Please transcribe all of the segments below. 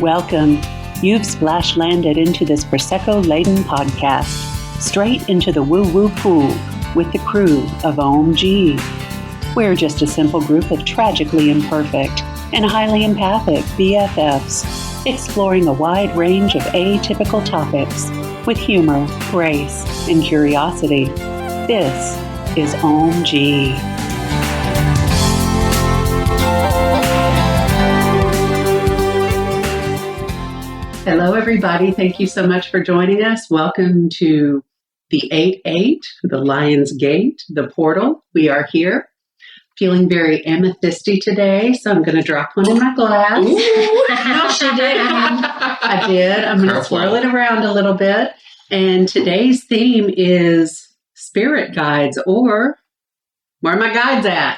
Welcome. You've splash landed into this Prosecco-laden podcast, straight into the woo-woo pool with the crew of Ohm-g. We're just a simple group of tragically imperfect and highly empathic BFFs, exploring a wide range of atypical topics with humor, grace, and curiosity. This is Ohm-g. Hello, everybody. Thank you so much for joining us. Welcome to the 8-8, the Lion's Gate, the portal. We are here. Feeling very amethysty today, so I'm going to drop one in my glass. Ooh, no, she did. I did. I'm going to swirl it around a little bit. And today's theme is spirit guides, or where are my guides at?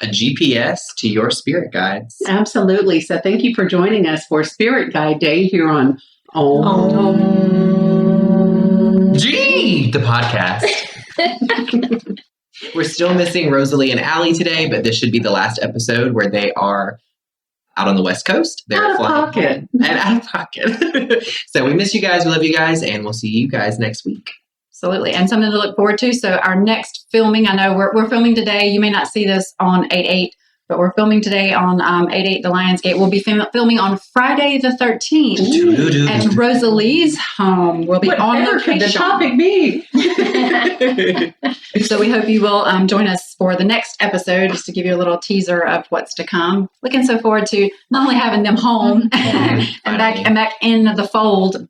A GPS to your spirit guides. Absolutely. So thank you for joining us for Spirit Guide Day here on Ohm-g, the podcast. We're still missing Rosalie and Allie today, but this should be the last episode where they are out on the West Coast. They're out of pocket. And out of pocket. So we miss you guys. We love you guys. And we'll see you guys next week. Absolutely. And something to look forward to. So our next filming, I know we're filming today. You may not see this on 8-8, but we're filming today on 8-8, The Lion's Gate. We'll be filming on Friday the 13th at Rosalie's home. We'll be on location. The topic be? So we hope you will join us for the next episode, just to give you a little teaser of what's to come. Looking so forward to not only having them home and back in the fold.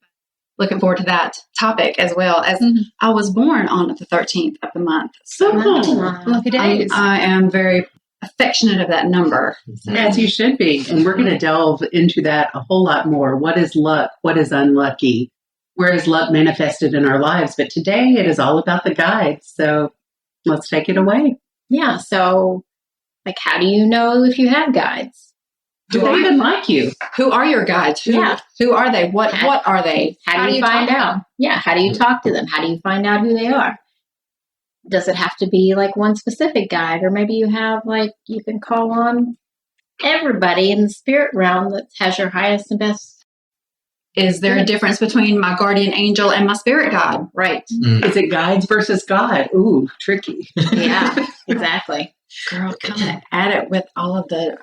Looking forward to that topic as well, as I was born on the 13th of the month. So lucky days. I am very affectionate of that number. As you should be. And we're going to delve into that a whole lot more. What is luck? What is unlucky? Where is luck manifested in our lives? But today it is all about the guides. So let's take it away. Yeah. So, how do you know if you have guides? Do they even like you? Who are your guides? Who are they? What are they? How do you find out? Yeah. How do you talk to them? How do you find out who they are? Does it have to be one specific guide? Or maybe you have you can call on everybody in the spirit realm that has your highest and best. Is there a difference between my guardian angel and my spirit guide? Right. Is it guides versus God? Ooh, tricky. Yeah, exactly. Girl, coming at it with all of the...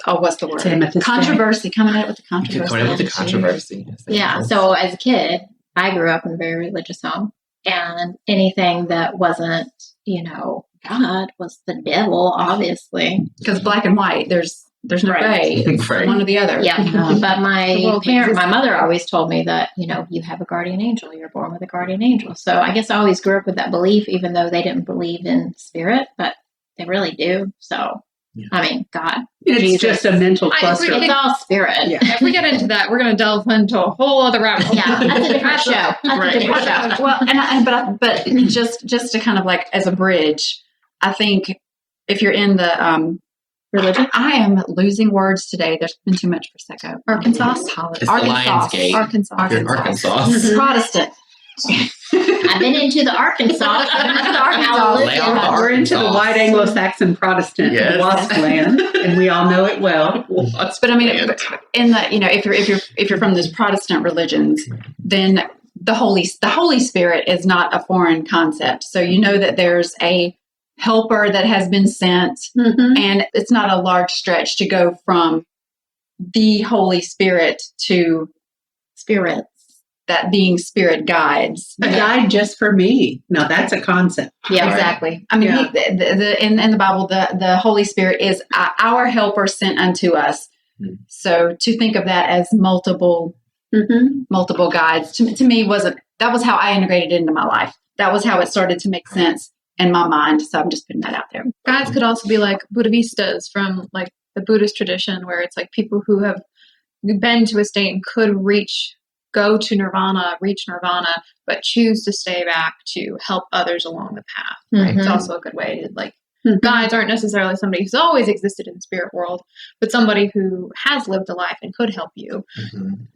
What's the word? Controversy. Coming at it with the controversy. Coming with the controversy. Yeah. So as a kid, I grew up in a very religious home, and anything that wasn't, God was the devil, obviously. Because black and white, there's no gray. It's one or the other. Yeah. But my mother always told me that, you have a guardian angel. You're born with a guardian angel. So I guess I always grew up with that belief, even though they didn't believe in spirit, but they really do. So. Yeah. I mean, God. It's Jesus. Just a mental cluster. It's all spirit. Yeah. If we get into that, we're going to delve into a whole other rabbit hole. Yeah, that's a different show. That's a different show. Well, but just to kind of as a bridge, I think if you're in the religion, I am losing words today. There's been too much Prosecco. Arkansas. It's the Lion's Gate. Arkansas. Protestant. I've been into the Arkansas. We're into the white Anglo-Saxon Protestant lost land, and we all know it well. But I mean, in the if you're from those Protestant religions, then the Holy Spirit is not a foreign concept. So you know that there's a helper that has been sent, and it's not a large stretch to go from the Holy Spirit to spirits. That being spirit guides. A guide just for me. Now that's a concept. Yeah, exactly. I mean, in the Bible, the Holy Spirit is our helper sent unto us. So to think of that as multiple guides, to me that was how I integrated it into my life. That was how it started to make sense in my mind. So I'm just putting that out there. Guides could also be like Buddhistas from the Buddhist tradition, where it's people who have been to a state and could go to nirvana, reach nirvana, but choose to stay back to help others along the path. Right? It's also a good way to guides aren't necessarily somebody who's always existed in the spirit world, but somebody who has lived a life and could help you.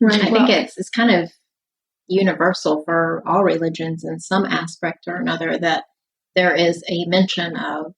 Right. I think it's kind of universal for all religions in some aspect or another that there is a mention of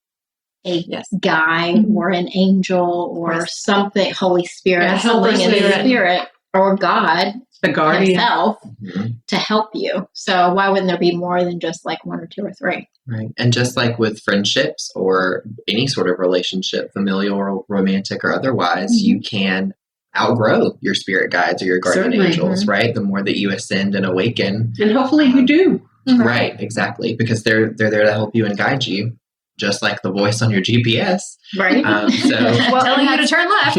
a guide or an angel or something, Holy Spirit, something in the spirit or God The guardian. himself Mhm. to help you. So why wouldn't there be more than just like one or two or three? Right. And just like with friendships or any sort of relationship, familial or romantic or otherwise, you can outgrow your spirit guides or your guardian Certainly. angels, right? The more that you ascend and awaken. And hopefully you do. Right, exactly. Because they're there to help you and guide you, just like the voice on your GPS. Right? So Well, Telling you to turn left.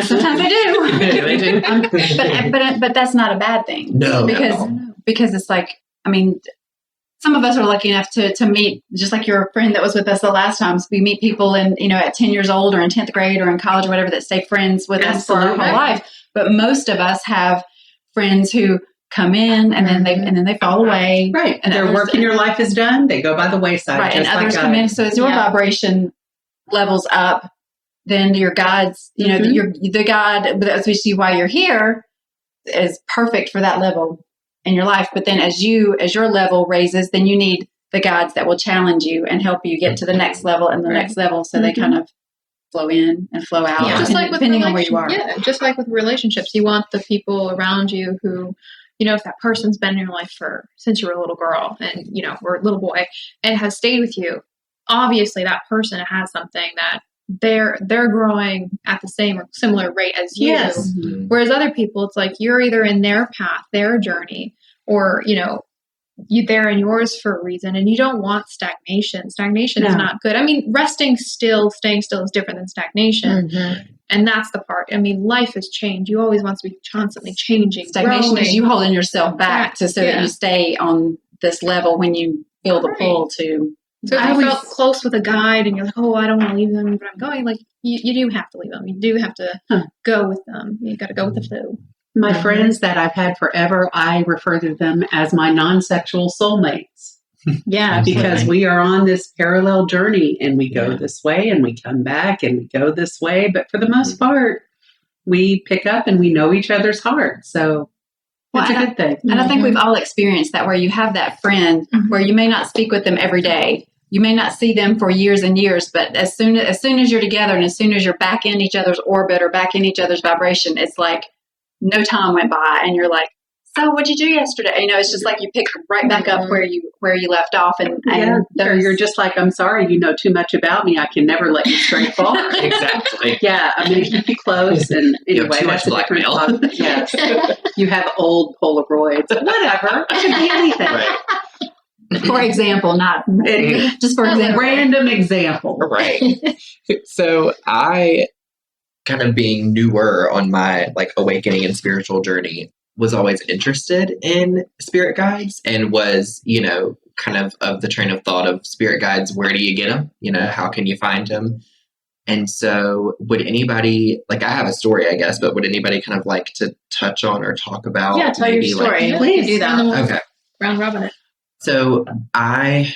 sometimes I do. they do. But that's not a bad thing. No, because it's like, I mean, some of us are lucky enough to meet, just like your friend that was with us the last time. So we meet people at 10 years old or in 10th grade or in college or whatever that stay friends with us for our whole life. But most of us have friends who come in and then they fall away. Right. And Their others- work in your life is done. They go by the wayside. Right. And just others like come in. us. So as your vibration levels up, then your guides, the God, as we see why you're here, is perfect for that level in your life. But then as your level raises, then you need the guides that will challenge you and help you get to the next level and the next level. So they kind of flow in and flow out, Just like with depending on where you are. Yeah, just like with relationships, you want the people around you who, if that person's been in your life since you were a little girl and, or a little boy and has stayed with you, obviously that person has something that they're growing at the same or similar rate as you. Yes. Whereas other people, it's like you're either in their path, their journey, or, they're in yours for a reason, and you don't want stagnation. Stagnation is not good. I mean, staying still is different than stagnation. And that's the part. I mean, life has changed. You always want to be constantly changing. Stagnation growing. is you holding yourself back so that you stay on this level when you feel the pull to. So if you felt close with a guide and you're like, oh, I don't want to leave them, but I'm going, like, you do have to leave them. You do have to go with them. You got to go with the flow. My friends that I've had forever, I refer to them as my non-sexual soulmates. Yeah. Because we are on this parallel journey and we go this way and we come back and we go this way. But for the most part, we pick up and we know each other's heart. So it's a good thing. And I think we've all experienced that, where you have that friend where you may not speak with them every day. You may not see them for years and years, but as soon as you're together and as soon as you're back in each other's orbit or back in each other's vibration, it's like no time went by and you're like, so what'd you do yesterday? It's just like you pick right back up where you left off. And or you're just like, I'm sorry, you know too much about me. I can never let you stray far. Exactly. Yeah, I'm going to keep you close. And anyway, too much that's a different blackmail. topic. Yes. You have old Polaroids. Whatever. It could be anything. Right. for example, not just for example. Random example. Right. So I, kind of being newer on my awakening and spiritual journey, was always interested in spirit guides and was, kind of the train of thought of spirit guides. Where do you get them? How can you find them? And so would anybody, I have a story, I guess, but would anybody kind of like to touch on or talk about? Yeah, tell your story. Please do that. Okay. Round robin it. So I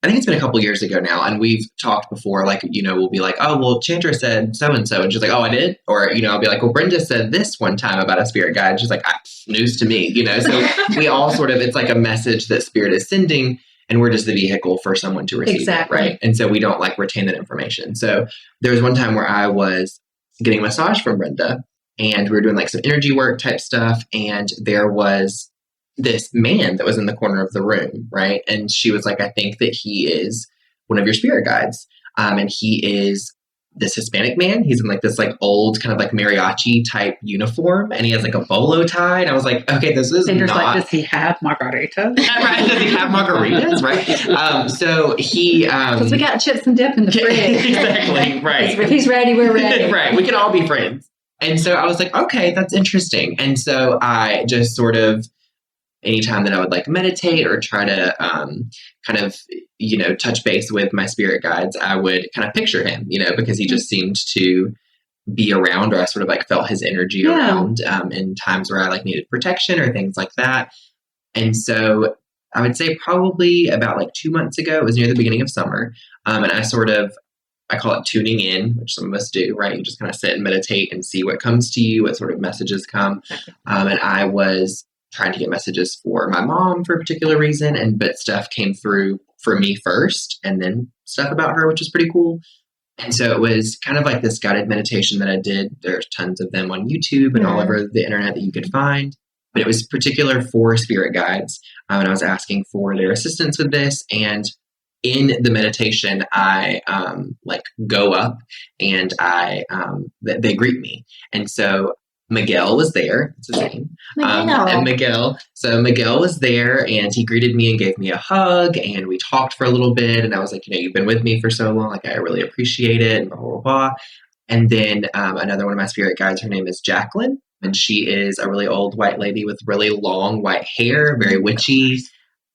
think it's been a couple years ago now, and we've talked before, we'll be like, oh, well, Chandra said so-and-so, and she's like, oh, I did? Or, I'll be like, well, Brenda said this one time about a spirit guide. She's like, news to me, so we all sort of, it's like a message that spirit is sending, and we're just the vehicle for someone to receive it, right? And so we don't retain that information. So there was one time where I was getting a massage from Brenda, and we were doing some energy work type stuff, and there was this man that was in the corner of the room, right? And she was like, I think that he is one of your spirit guides. And he is this Hispanic man. He's in this old kind of mariachi type uniform, and he has a bolo tie. And I was like, okay, this is not. Does he have margaritas? Right? Does he have margaritas? Right. So he because we got chips and dip in the fridge. Exactly. Right. If he's ready, we're ready. Right. We can all be friends. And so I was like, okay, that's interesting. And so I just sort of, anytime that I would meditate or try to kind of, touch base with my spirit guides, I would kind of picture him, because he just seemed to be around, or I sort of felt his energy around in times where I needed protection or things like that. And so I would say probably about 2 months ago, it was near the beginning of summer. And I call it tuning in, which some of us do, right? You just kind of sit and meditate and see what comes to you, what sort of messages come. And I was trying to get messages for my mom for a particular reason, but stuff came through for me first, and then stuff about her, which was pretty cool. And so it was kind of like this guided meditation that I did. There's tons of them on YouTube and all over the internet that you could find. But it was particular for spirit guides. And I was asking for their assistance with this. And in the meditation, I go up and they greet me. And so Miguel was there. It's his name. And Miguel. So Miguel was there and he greeted me and gave me a hug and we talked for a little bit. And I was like, you've been with me for so long. Like, I really appreciate it. And blah, blah, blah. And then another one of my spirit guides, her name is Jacqueline. And she is a really old white lady with really long white hair, very witchy.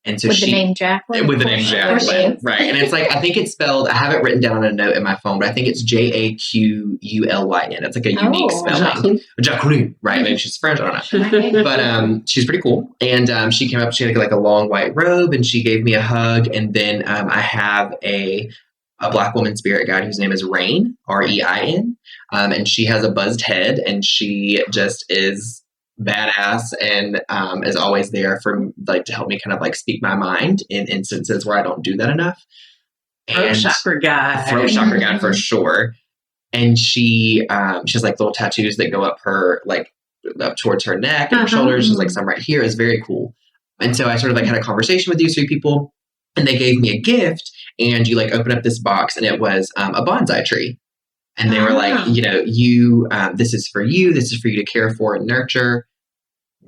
And so the name Jacqueline? With the name Jacqueline. Right. And it's like, I think it's spelled, I have it written down on a note in my phone, but I think it's Jaqulyn. It's like a unique spelling. Jacqueline. Right. Maybe she's French. I don't know. But she's pretty cool. And she came up, she had like a long white robe and she gave me a hug. And then I have a Black woman spirit guide whose name is Rain, Rein. And she has a buzzed head and she just is badass and is always there for like to help me kind of like speak my mind in instances where I don't do that enough. Throat chakra guide. Throat chakra guide for sure. And she has like little tattoos that go up her like up towards her neck and her shoulders. She's like some right here. It's very cool. And so I sort of like had a conversation with these three people and they gave me a gift and you like open up this box and it was a bonsai tree. And they were like, this is for you. This is for you to care for and nurture.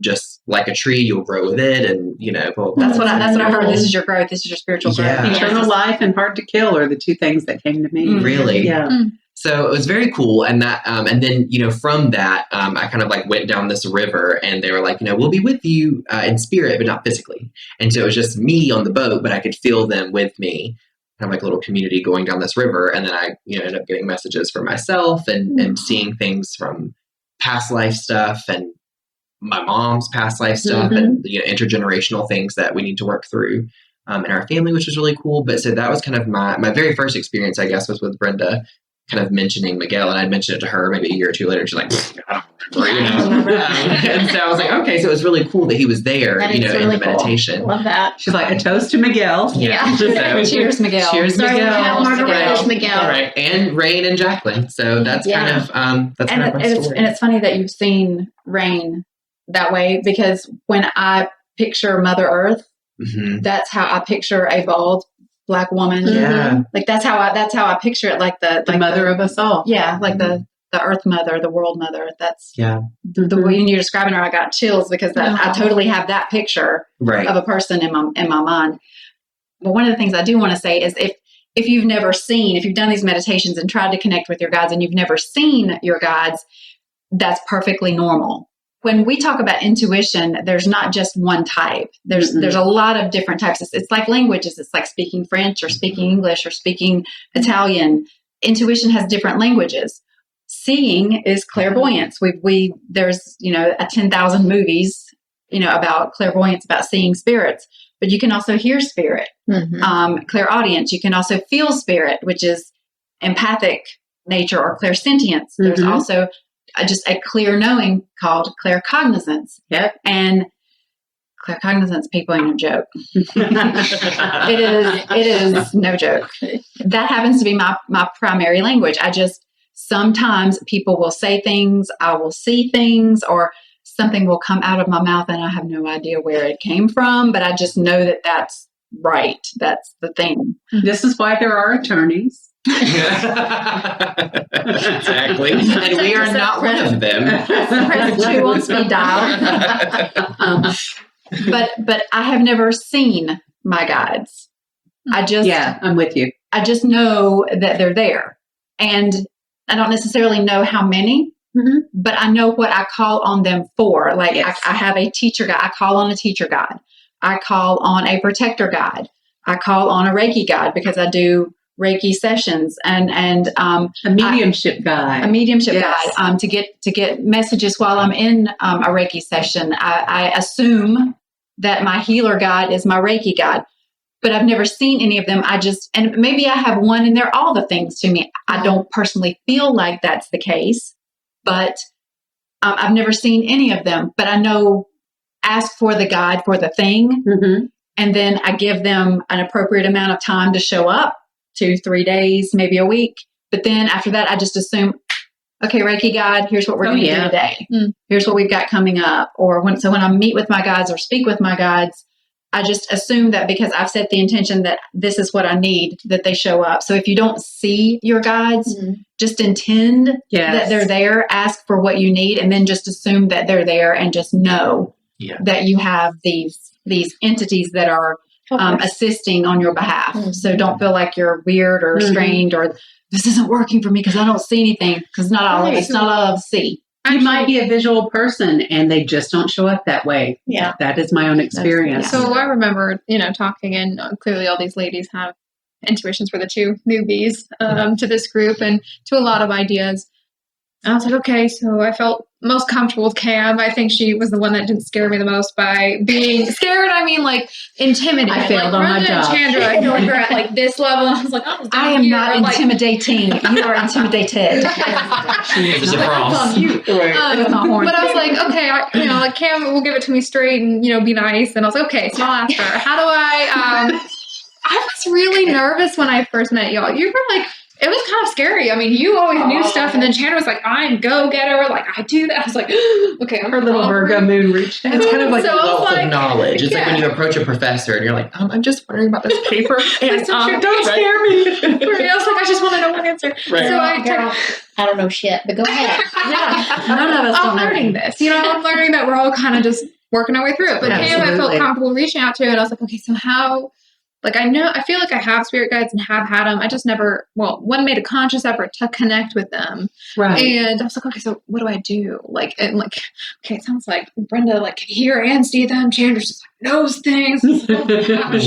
Just like a tree, you'll grow with it. And, that's what I heard. This is your growth. This is your spiritual growth. Yeah. Eternal life and hard to kill are the two things that came to me. Really? Yeah. So it was very cool. And that, and then, from that, I kind of like went down this river and they were like, we'll be with you in spirit, but not physically. And so it was just me on the boat, but I could feel them with me. Kind of like a little community going down this river. And then I, ended up getting messages for myself and seeing things from past life stuff and my mom's past life stuff and intergenerational things that we need to work through in our family, which was really cool. But so that was kind of my very first experience, I guess, was with Brenda kind of mentioning Miguel, and I'd mentioned it to her maybe a year or two later. And she's like, I don't remember, and so I was like, okay, so it was really cool that he was there, in the meditation. Love that. She's like, a toast to Miguel. Yeah. So, cheers, Miguel. Cheers, Sorry, Miguel. Margarita's Miguel. Right, and Rain and Jacqueline. So that's kind of that's kind of my story. And it's funny that you've seen Rain that way because when I picture Mother Earth, that's how I picture a bald Black woman. Yeah. Like that's how I picture it. Like the mother of us all. Yeah. Like the Earth Mother, the World Mother. That's the way you're describing her. I got chills because I totally have that picture of a person in my mind. But one of the things I do want to say is if you've done these meditations and tried to connect with your guides and you've never seen your guides, that's perfectly normal. When we talk about intuition, there's not just one type. There's a lot of different types. It's like languages. It's like speaking French or speaking English or speaking Italian. Intuition has different languages. Seeing is clairvoyance. There's 10,000 movies about clairvoyance, about seeing spirits. But you can also hear spirit. Clairaudience. You can also feel spirit, which is empathic nature or clairsentience. There's also just a clear knowing called claircognizance. Yep. And claircognizance, people, ain't no joke. It is no joke. That happens to be my primary language. Sometimes people will say things, I will see things, or something will come out of my mouth and I have no idea where it came from, but I just know that that's right. That's the thing. This is why there are attorneys. Exactly. And we are not one of them. Press 2 on speed dial. But I have never seen my guides. I'm with you. I just know that they're there. And I don't necessarily know how many, but I know what I call on them for. Like I have a teacher guide. I call on a teacher guide. I call on a protector guide. I call on a Reiki guide because I do Reiki sessions and a mediumship guide. A mediumship guide to get messages while I'm in a Reiki session. I assume that my healer guide is my Reiki guide, but I've never seen any of them. And maybe I have one and they're all the things to me. I don't personally feel like that's the case, but I've never seen any of them. But I know, ask for the guide for the thing, and then I give them an appropriate amount of time to show up. 2-3 days, maybe a week. But then after that, I just assume, okay, Reiki God, here's what we're going to do today. Here's what we've got coming up. Or when I meet with my guides or speak with my guides, I just assume that because I've set the intention that this is what I need, that they show up. So if you don't see your guides, just intend that they're there, ask for what you need, and then just assume that they're there and just know that you have these entities that are assisting on your behalf. So don't feel like you're weird or strained or this isn't working for me because I don't see anything, because not all of us see. You might be a visual person and they just don't show up that way. Yeah. That is my own experience. So I remember, talking, and clearly all these ladies have intuitions for the two newbies to this group and to a lot of ideas. I was like, okay, so I felt most comfortable with Cam. I think she was the one that didn't scare me the most by being scared. I mean, like, intimidated. I failed on my job. Chandra, I feel like we're at like this level. And I was like, I am not intimidating. You are intimidated. It's a cross. But I was like, okay, like Cam will give it to me straight and, be nice. And I was like, okay, so I'll ask her, how do I was really nervous when I first met y'all. You were like, it was kind of scary. I mean, you always knew stuff, and then Chandra was like, I'm go-getter. Like, I do that. I was like, okay. Her little Virgo moon reached out. It's kind of like So a wealth like, of knowledge. It's like when you approach a professor and you're like, I'm just wondering about this paper. And Don't scare me. I was like, I just want to know one answer. Right. So I don't know shit, but go ahead. None of us I'm learning this. I'm learning that we're all kind of just working our way through it. But Cam, I felt comfortable reaching out to, and I was like, okay, so how... Like, I feel like I have spirit guides and have had them. I just never, one made a conscious effort to connect with them. Right. And I was like, okay, so what do I do? Okay, it sounds like Brenda, can hear and see them. Chandra just knows things. Oh my gosh.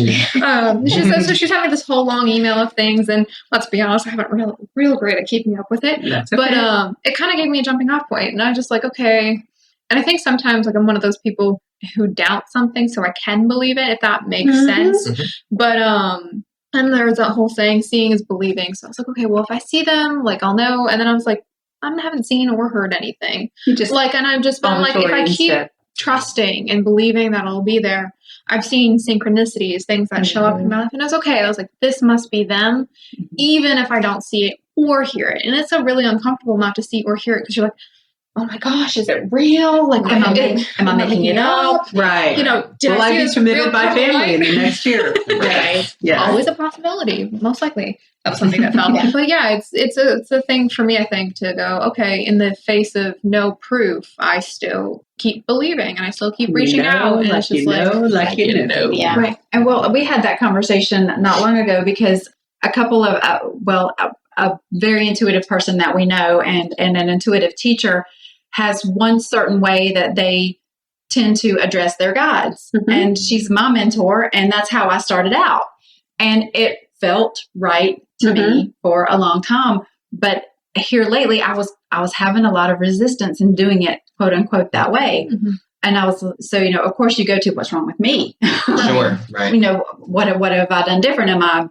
She sent me this whole long email of things. And let's be honest, I haven't real great at keeping up with it. That's okay. But it kind of gave me a jumping off point. And I just okay. And I think sometimes, I'm one of those people who doubt something so I can believe it, if that makes sense. But and there's that whole saying, seeing is believing. So I was like, okay, well, if I see them, I'll know. And then I was like, I haven't seen or heard anything. You just and I've just been if I keep trusting and believing that I'll be there. I've seen synchronicities, things that show up in my life, and I was okay. I was like, this must be them, even if I don't see it or hear it. And it's so really uncomfortable not to see or hear it, because you're like, oh my gosh, is it real? Am I making it up? Right. Did will I be committed by family in the next year? Right. Yeah. Always a possibility. Most likely. That's something that felt. But yeah, it's a thing for me, I think, to go, okay, in the face of no proof, I still keep believing and I still keep reaching out. And it's just Yeah. Right. And we had that conversation not long ago, because a couple of, a very intuitive person that we know and an intuitive teacher has one certain way that they tend to address their guides. And she's my mentor, and that's how I started out. And it felt right to me for a long time. But here lately, I was having a lot of resistance in doing it, quote unquote, that way. And I was, of course you go to, what's wrong with me? Sure, right. What have I done different? Am I,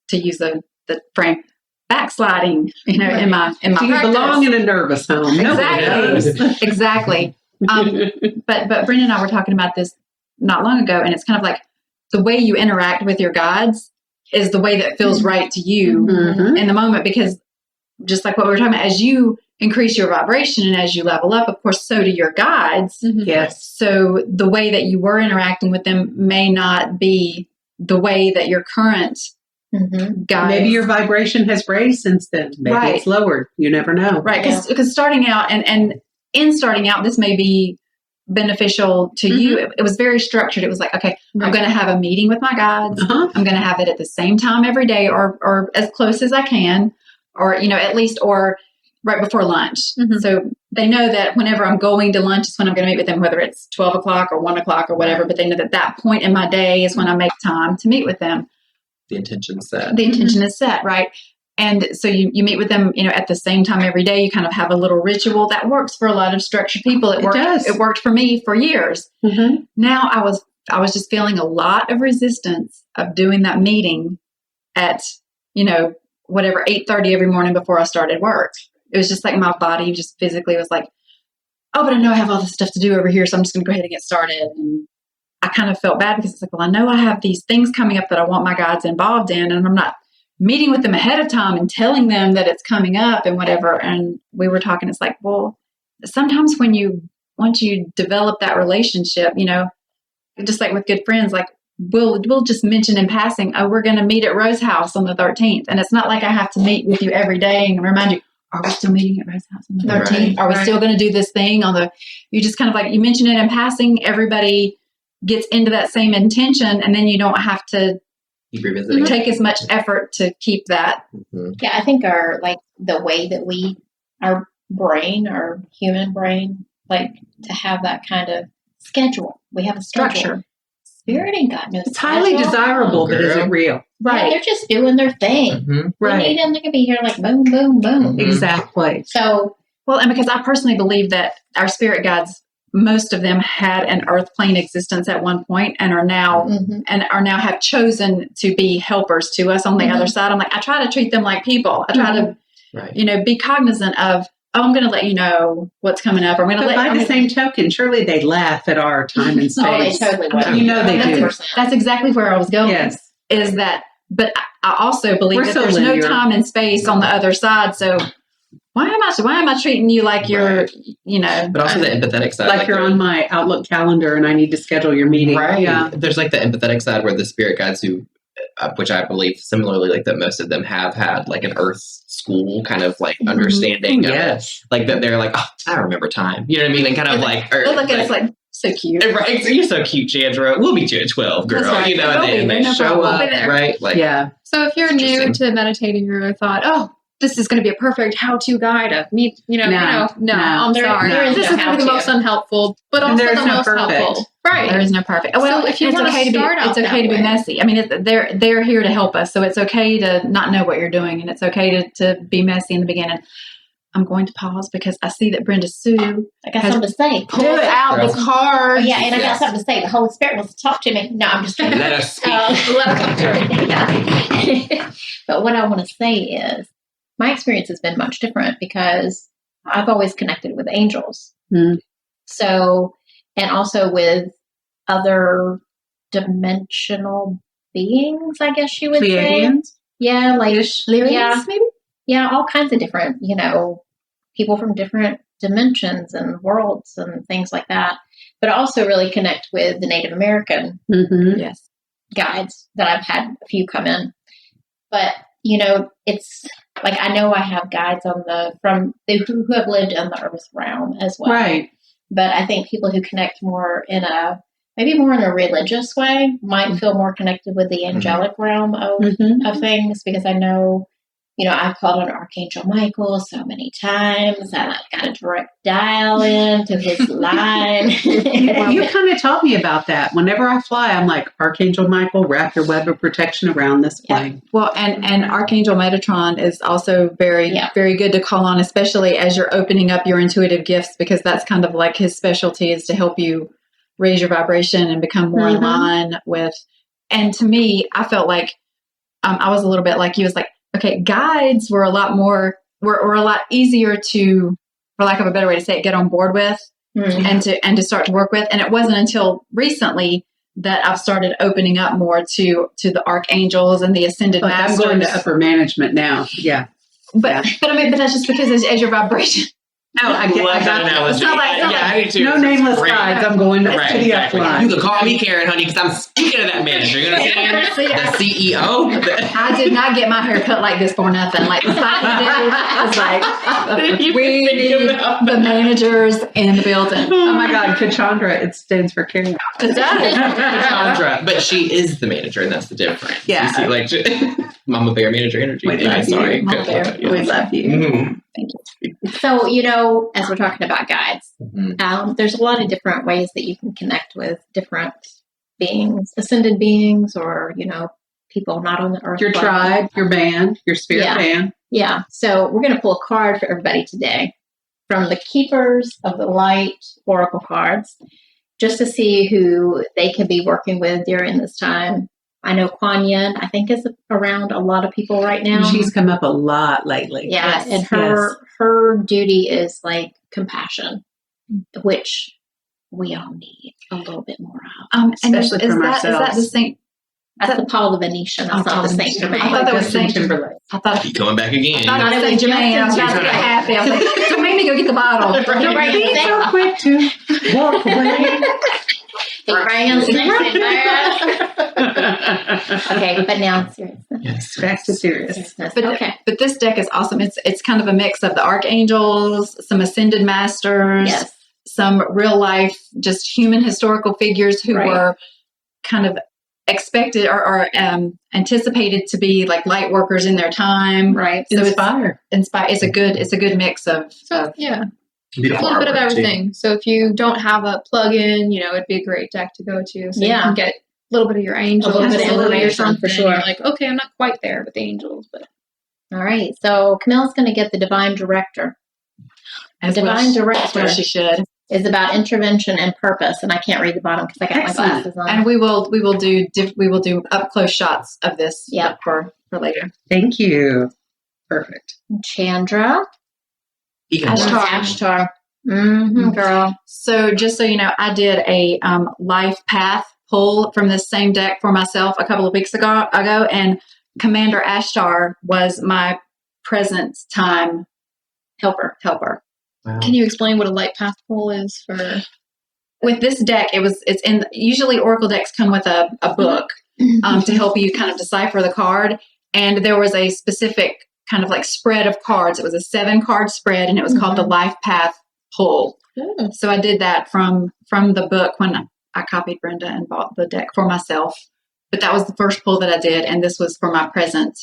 to use the frame, backsliding, in my Do you practice? belong in a nervous home? Exactly. But Brenda and I were talking about this not long ago, and it's kind of like the way you interact with your guides is the way that feels right to you in the moment, because just like what we were talking about, as you increase your vibration and as you level up, of course, so do your guides. Yes. So the way that you were interacting with them may not be the way that your current guides. Maybe your vibration has raised since then. Maybe it's lowered. You never know. Right. Because starting out, and in starting out, this may be beneficial to you. It was very structured. It was like, okay, I'm going to have a meeting with my guides. I'm going to have it at the same time every day, or as close as I can, or, at least, or right before lunch. So they know that whenever I'm going to lunch is when I'm going to meet with them, whether it's 12 o'clock or 1 o'clock or whatever, but they know that point in my day is when I make time to meet with them. The intention is set. The intention is set, right? And so you meet with them, at the same time every day. You kind of have a little ritual that works for a lot of structured people. It worked for me for years. Now I was just feeling a lot of resistance of doing that meeting at, whatever, 8:30 every morning before I started work. It was just like my body just physically was like, oh, but I know I have all this stuff to do over here, so I'm just going to go ahead and get started. And I kind of felt bad because it's like, well, I know I have these things coming up that I want my guides involved in, and I'm not meeting with them ahead of time and telling them that it's coming up and whatever. And we were talking, it's like, well, sometimes once you develop that relationship, just like with good friends, like we'll just mention in passing, oh, we're going to meet at Rose House on the 13th. And it's not like I have to meet with you every day and remind you, are we still meeting at Rose House on the 13th? Right. Are we still going to do this thing you just kind of like, you mention it in passing, everybody gets into that same intention, and then you don't have to Keep revisiting. take as much effort to keep that. Mm-hmm. Yeah, I think the way that our human brain, like to have that kind of schedule. We have a Structure. Spirit ain't got no It's highly schedule. desirable, but is it real? Yeah, they're just doing their thing. Mm-hmm. Right. We need them. They can be here like boom, boom, boom. Mhm. Exactly. So, Well, and because I personally believe that our spirit guides, most of them had an earth plane existence at one point and are now have chosen to be helpers to us on the other side. I'm like, I try to treat them like people. I try to, be cognizant of, I'm going to let you know what's coming up. I'm going to But by the same token, surely they laugh at our time and space. they totally would. You know they do. 100%. That's exactly where I was going. Yes. Is that, but I also believe We're that so there's linear. no time and space on the other side. So why am I treating you like you're, Right. But also the empathetic side. Like you're on my Outlook calendar and I need to schedule your meeting. Right. Yeah. There's like the empathetic side where the spirit guides who, which I believe similarly, like that most of them have had like an earth school kind of like understanding. Of Yes. it. Like that they're like, oh, I remember time. You know what I mean? And kind of like, or, look at it's like so cute. right. So you're so cute, Chandra. We'll meet you at 12, girl. That's right. You know, We'll and be they there, no show problem. up, We'll be there. right? Like, Yeah. So if you're new Interesting. to meditating or thought, oh, this is going to be a perfect how-to guide of me, No, I'm sorry. there is This no is going to be the how-to. most unhelpful, but And also there's the no most perfect. helpful. Right. There is no perfect. So Well, if you it's wanna okay to be, start out it's okay that to be way. messy. I mean, they're here to help us, so it's okay to not know what you're doing, and it's okay to be messy in the beginning. I'm going to pause because I see that Brenda Sue I got Has- something to say. pulled out Girl. the card. Oh, yeah, and I got Yes. something to say. The Holy Spirit wants to talk to me. No, I'm just kidding. Let us speak. But what I want to say is my experience has been much different because I've always connected with angels. Mm. So, and also with other dimensional beings, I guess you would say. Pleiadians? Yeah, like, Lyrians, yeah, maybe? yeah, all kinds of different, people from different dimensions and worlds and things like that. But I also really connect with the Native American Mm-hmm. Yes. guides that I've had a few come in. But, it's like I know I have guides who have lived in the earth realm as well. Right. But I think people who connect more in a religious way might feel more connected with the angelic realm of Mm-hmm. of things because I know, I've called on Archangel Michael so many times and I got a direct dial in to his line. You kind of taught me about that. Whenever I fly, I'm like, Archangel Michael, wrap your web of protection around this plane. Well, and Archangel Metatron is also very, Yeah. very good to call on, especially as you're opening up your intuitive gifts, because that's kind of like his specialty is to help you raise your vibration and become more in Mhm. line with. And to me, I felt like I was a little bit like you. Was like, okay, guides were a lot easier to, for lack of a better way to say it, get on board with Mhm. and to start to work with. And it wasn't until recently that I've started opening up more to the archangels and the ascended Like I'm masters. going to upper management now. Yeah. But that's just because as your vibration. Oh, I Love that got analogy. It's not like- Yeah, I do too. no It's nameless great. guides. I'm going Right, to the exactly. upline. You can call me Karen, honey, because I'm speaking of that manager. You know what I'm saying? The CEO. I did not get my hair cut like this for nothing. Like the cycle did. I was like, You we think need about the managers in the building. Oh my God, Kachandra, it stands for Karen. It does. Chandra, but she is the manager, and that's the difference. Yeah. You see, like Mama Bear manager energy. We Yeah, love you. sorry. Mama Bear. Yeah. We love you. Mhm. So, as we're talking about guides, Mhm. there's a lot of different ways that you can connect with different beings, ascended beings, or, people not on the earth. Your plane. tribe, your band, your spirit Yeah. band. Yeah. So we're going to pull a card for everybody today from the Keepers of the Light Oracle cards, just to see who they could be working with during this time. I know Kuan Yin, I think, is around a lot of people right now. She's come up a lot lately. Yeah, Yes, and her duty is like compassion, which we all need a little bit more of. And Especially from is that the ourselves. Saint That's the Paul the Venetian. That's not the Saint Germain. I thought that was Saint Timberlake. I thought Keep going back again. I thought it was Saint Germain. I was about to get happy. I was like, don't make me go get the bottle. Don't bring Be us so quick to walk away. Okay, but now seriously. Yes. Back to serious. Seriousness. But, Okay. but this deck is awesome. It's kind of a mix of the archangels, some ascended masters, Yes. some real life, just human historical figures who Right. were kind of expected or anticipated to be like light workers in their time. Right. So Inspire. It's a good mix of. So yeah, a Beautiful little bit of artwork, too. everything. So if you don't have a plug-in, it'd be a great deck to go to. So you Yeah. can get a little bit of your angels, A little bit of or information something. for sure. You're like, okay, I'm not quite there with the angels, but All right. So Camille's going to get the divine director. As Divine well, director as she should. is about intervention and purpose, and I can't read the bottom because I got Excellent. my glasses on. And we will do up close shots of this. Yep. for later. Thank you. Perfect. Chandra. Even Ashtar. Ashtar. Mm-hmm, girl. So just so you know, I did a life path pull from this same deck for myself a couple of weeks ago, and Commander Ashtar was my present time helper. Wow. can you explain what a light path pull is for? With this deck, usually Oracle decks come with a book to help you kind of decipher the card, and there was a specific kind of like spread of cards. It was a 7-card spread, and it was called the Life Path Pull. Mm. So I did that from the book when I copied Brenda and bought the deck for myself. But that was the first pull that I did, and this was for my present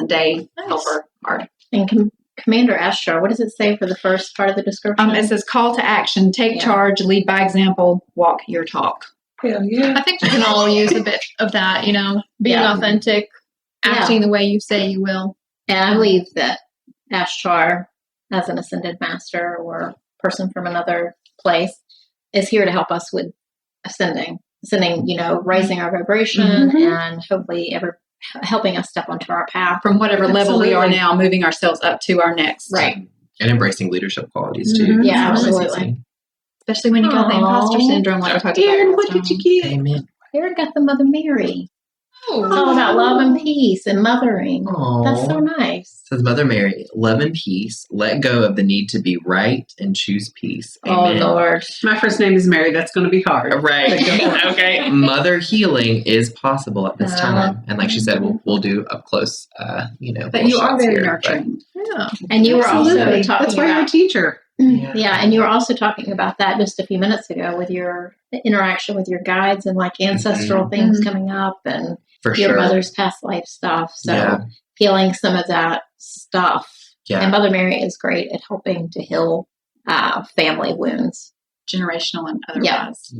day Nice. helper card. And Commander Ashtar, what does it say for the first part of the description? It says call to action, take Yeah. charge, lead by example, walk your talk. Hell yeah. I think we can all use a bit of that, being Yeah. authentic, acting the way you say you will. And I believe that Ashtar, as an ascended master or person from another place, is here to help us with ascending, raising our vibration and hopefully helping us step onto our path. From whatever level we are Absolutely. now, moving ourselves up to our next. Right. And embracing leadership qualities, too. Mhm. Yeah, That's really absolutely. amazing. Especially when you got the Aw. imposter syndrome, like I talked about. Aaron, last what did you time. get? Amen. Here got the Mother Mary. Oh, It's all about love and peace and mothering. Aw. That's so nice. Says Mother Mary, love and peace, let go of the need to be right and choose peace. Amen. Oh, Lord. My first name is Mary. That's going to be hard. Right. But go for it. Okay. Mother healing is possible at this time. And like she said, we'll do up close, But little you are shots very here, nurturing. yeah. And you were also Absolutely. talking That's why you're a about teacher. yeah, and you were also talking about that just a few minutes ago with your interaction with your guides and like ancestral things coming up and For your sure. mother's past life stuff. So Yeah. healing some of that stuff. Yeah. And Mother Mary is great at helping to heal family wounds. Generational and otherwise.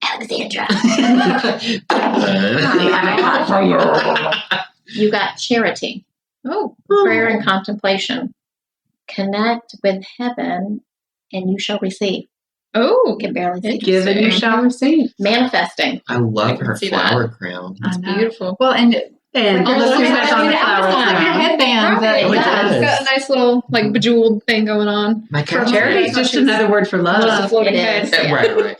Alexandra. Fun. for you. You got charity, Oh, prayer and contemplation. Connect with heaven and you shall receive. oh, You can barely see. Give and you shall receive. Manifesting. I love I can her see that. flower crown. I that's know. beautiful. Well, and And Oh, let's look do at that on the that. flower It's like your crown. headband. Right. Oh, it that- does. It's got a nice little like bejeweled thing going on. My cat's Charity is just another word for love. Love. Floating It head. is. Yeah. Right.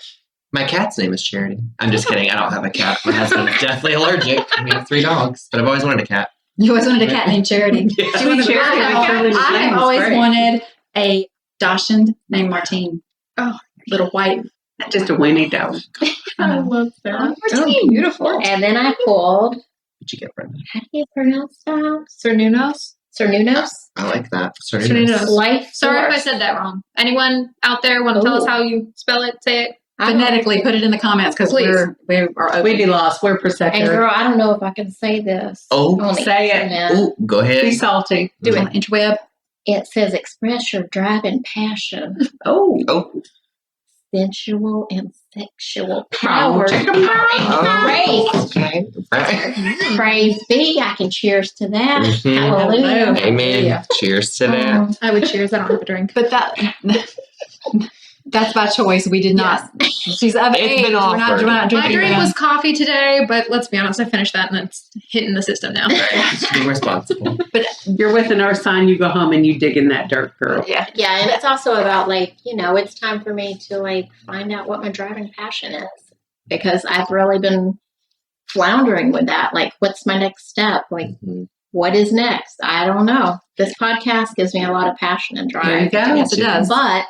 My cat's name is Charity. I'm just kidding. I don't have a cat. My husband's definitely allergic. We have 3 dogs, but I've always wanted a cat. You always wanted a cat named Charity. Yeah. Sweet Charity. I Charlie's name have is always great. wanted a Dachshund named Martine. Oh. Little white. Just a Winnie down. I love that. Oh, Beautiful. And then I pulled, What'd you get, Brenda? how do you pronounce that? Cernunos. Cernunos? I like that. Cernunos. Life Sorry if I force. said that wrong. Anyone out there want to tell us Ooh. how you spell it? Say it. Phonetically, put it in the comments because Please. we are open. We'd be lost. We're And protector. girl, I don't know if I can say this. Oh. on the Say it. internet. Ooh, go Be ahead. salty. Do it. Interweb. It says express your drive and passion, Oh. Oh. sensual and sexual power. Oh. Praise. Okay. Right. Praise be. I can cheers to that. Mhm. Hallelujah. Amen. Cheers to that. I would cheers. I don't have a drink. But that's by choice. We did not. She's of It's age. been We're not offered. My drinking. drink was coffee today, but let's be honest, I finished that and it's hitting the system now. Just being responsible. You're with an earth sign, you go home and you dig in that dirt, girl. Yeah. Yeah, and it's also about it's time for me to find out what my driving passion is because I've really been floundering with that. Like, what's my next step? Like, what is next? I don't know. This podcast gives me a lot of passion and drive. There you go. Yes, it does. But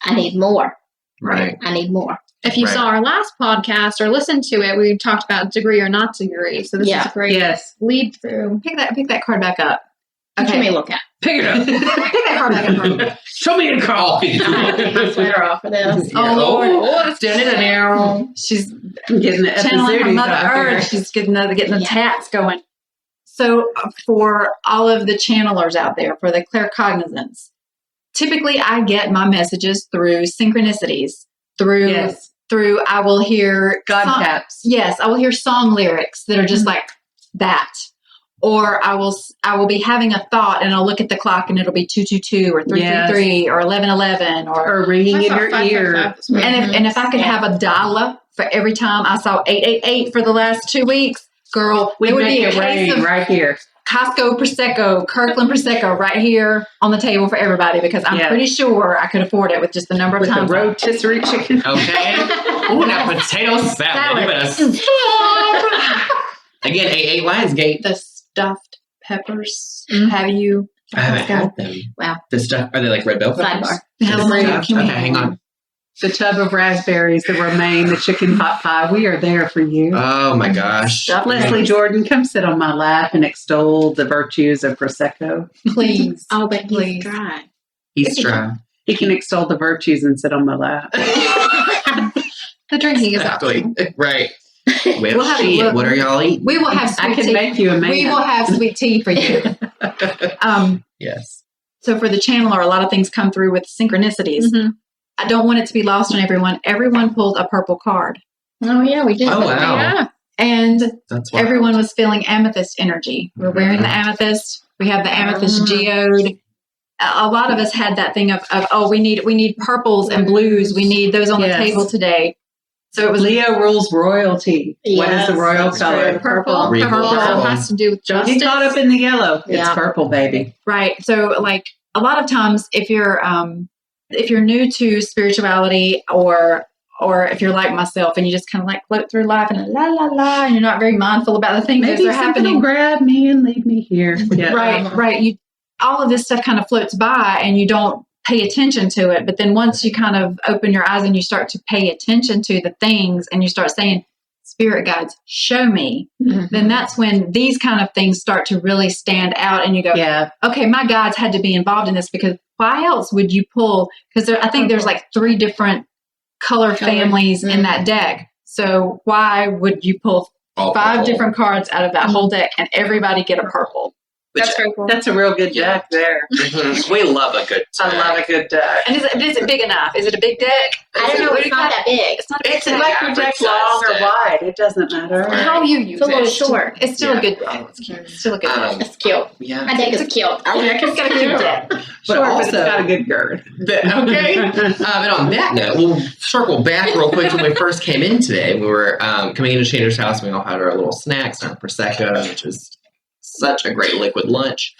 I need more. Right. I need more. If you saw our last podcast or listened to it, we talked about degree or not degree. So this is a great lead through. Pick that card back up. Okay. Let me look at. Pick it up. Pick that card back up. Show me the card. Take my sweater off of this. Oh, Lord. Oh, it's down in an arrow. She's Getting the channeling her epizooties Mother out there. Earth. She's getting the tats going. So for all of the channelers out there, for the claircognizants, typically I get my messages through synchronicities, through I will hear God taps. Yes, I will hear song lyrics that are just like that. Or I will be having a thought and I'll look at the clock and it'll be 222 or 333 or 1111 or ringing in your ear. And if I could have a dollar for every time I saw 888 for the last 2 weeks, girl, We it would make be a it case rain of right here. Costco Prosecco, Kirkland Prosecco right here on the table for everybody because I'm pretty sure I could afford it with just the number of With the times. rotisserie chicken. Okay. Oh, now potato salad. You better stop. Again, 88 Lionsgate. The stuffed peppers. Have you? I haven't had them. Wow. The stuff, are they like red bell peppers? Sidebar. Stuffed? Okay, hang on. The tub of raspberries, the romaine, the chicken pot pie. We are there for you. Oh my gosh. Leslie Jordan, come sit on my lap and extol the virtues of Prosecco. Please. Oh, but he's Please. dry. He's dry. He can extol the virtues and sit on my lap. The drinking is Exactly. Right. Well, We'll have- shit, we'll- what are y'all eating? We will have I sweet can tea. make you a man. We will have sweet tea for you. Yes. So for the channeler, a lot of things come through with synchronicities. Mhm. I don't want it to be lost on everyone. Everyone pulled a purple card. Oh, yeah, we did. Oh, wow. Yeah. And That's wild. everyone was feeling amethyst energy. We're wearing the amethyst. We have the amethyst geode. A lot of us had that thing of we need purples and blues. We need those on the Yes. table today. So it was Leo rules royalty. What is Yes, the royal that's color? true. Purple. Regal Purple purple. has to do with Don't justice. get caught up in the yellow. It's Yeah. purple, baby. right. So like a lot of times if you're new to spirituality or if you're like myself and you just kind of like float through life and la la la and you're not very mindful about the things Maybe that are something will happening. grab me and leave me here. Yeah. Right. You all of this stuff kind of floats by and you don't pay attention to it. But then once you kind of open your eyes and you start to pay attention to the things and you start saying, Spirit guides, show me, then that's when these kind of things start to really stand out and you go, Yeah. okay, my guides had to be involved in this because why else would you pull? Because I think there's like 3 different color families in that deck. So why would you pull All 5 purple. different cards out of that whole deck and everybody get a purple? That's very cool. That's a real good deck there. Mhm. We love a good I love a good deck. And is it big enough? Is it a big deck? I don't know. It's not that big. It's not a big It's deck. Like your deck long or wide, it doesn't matter. How you use It's a little it. short. It's still a good Oh, deck. it's cute. It's still a good deck. It's cute. Yeah. My deck is cute. Our deck is It's got a cute deck. But Short, but it's also, got a good gird. okay. And on that note, we'll circle back real quick to when we first came in today. We were coming into Shander's house. We all had our little snacks, our Prosecco, which was such a great liquid lunch.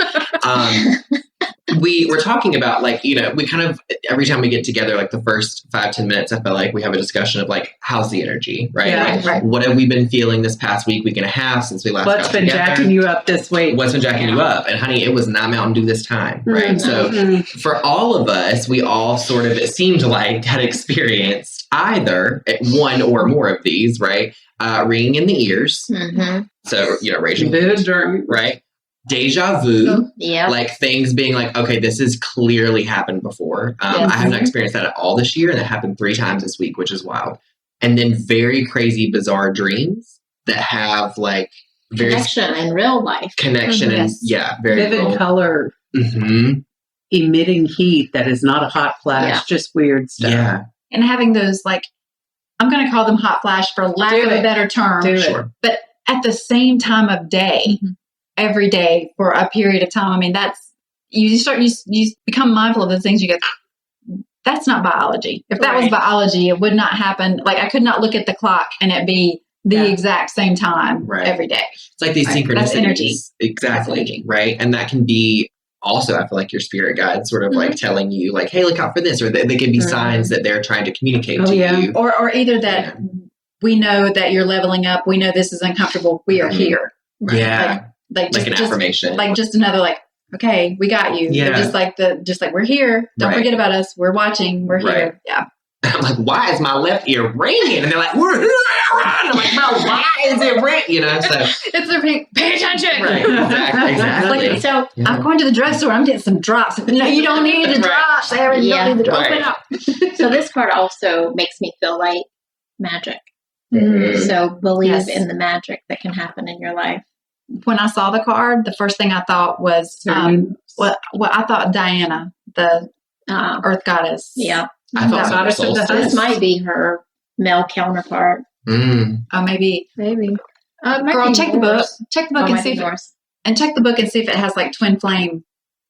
We were talking about, like, you know, we kind of, every time we get together, like the first 5-10 minutes, I feel like we have a discussion of like, how's the energy, right? Yeah. Like, Right. what have we been feeling this past week and a half since we last What's got been together? jacking you up this week? What's been jacking you up? And honey, it was not Mountain Dew this time, right? So Mhm. for all of us, we all sort of, it seemed like, had experienced either one or more of these, right? Ringing in the ears. Mm-hmm. So, you know, raging, Voodoo. right? Deja vu. Yeah. Like things being like, okay, this has clearly happened before. I have not experienced that at all this year, and it happened 3 times this week, which is wild. And then very crazy, bizarre dreams that have like very Connection in real life. connection and Yes. very Vivid real. color, Mhm. emitting heat that is not a hot flash, Yeah. just weird stuff. Yeah, And having those, like, I'm going to call them hot flash for lack Do of a it. better term. Do it. sure. But at the same time of day, every day for a period of time. I mean, that's, you become mindful of those things. You go, that's not biology. If that was Right. biology, it would not happen. Like, I could not look at the clock and it be the Yeah. exact same time Right. every day. It's like these Right. synchronicities. That's energy. Exactly. That's energy. Right. And that can be also, I feel like your spirit guide sort of like telling you, like, hey, look out for this. Or they can be signs that they're trying to communicate Oh, to yeah. you. Or either that we know that you're leveling up. We know this is uncomfortable. We are here. Yeah. Like Like an affirmation. Like just another like, okay, we got you. Yeah. Just like we're here. Don't forget about us. We're watching. We're here. Yeah. I'm like, why is my left ear ringing? And they're like, we're here. I'm like, no, why is it ringing? You know, so. It's their pay attention. Right. Exactly. Like, so I'm going to the drugstore. I'm getting some drops. No, you don't need the drops, Aaron. You don't need the drops. Open up. So this card also makes me feel like magic. Mm-hmm. So believe in the magic that can happen in your life. When I saw the card, the first thing I thought was, I thought Diana, the Earth goddess. Yeah. I thought this might be her male counterpart. Mm. Oh, maybe. Girl, Check the book. Check the book and see if it has like twin flame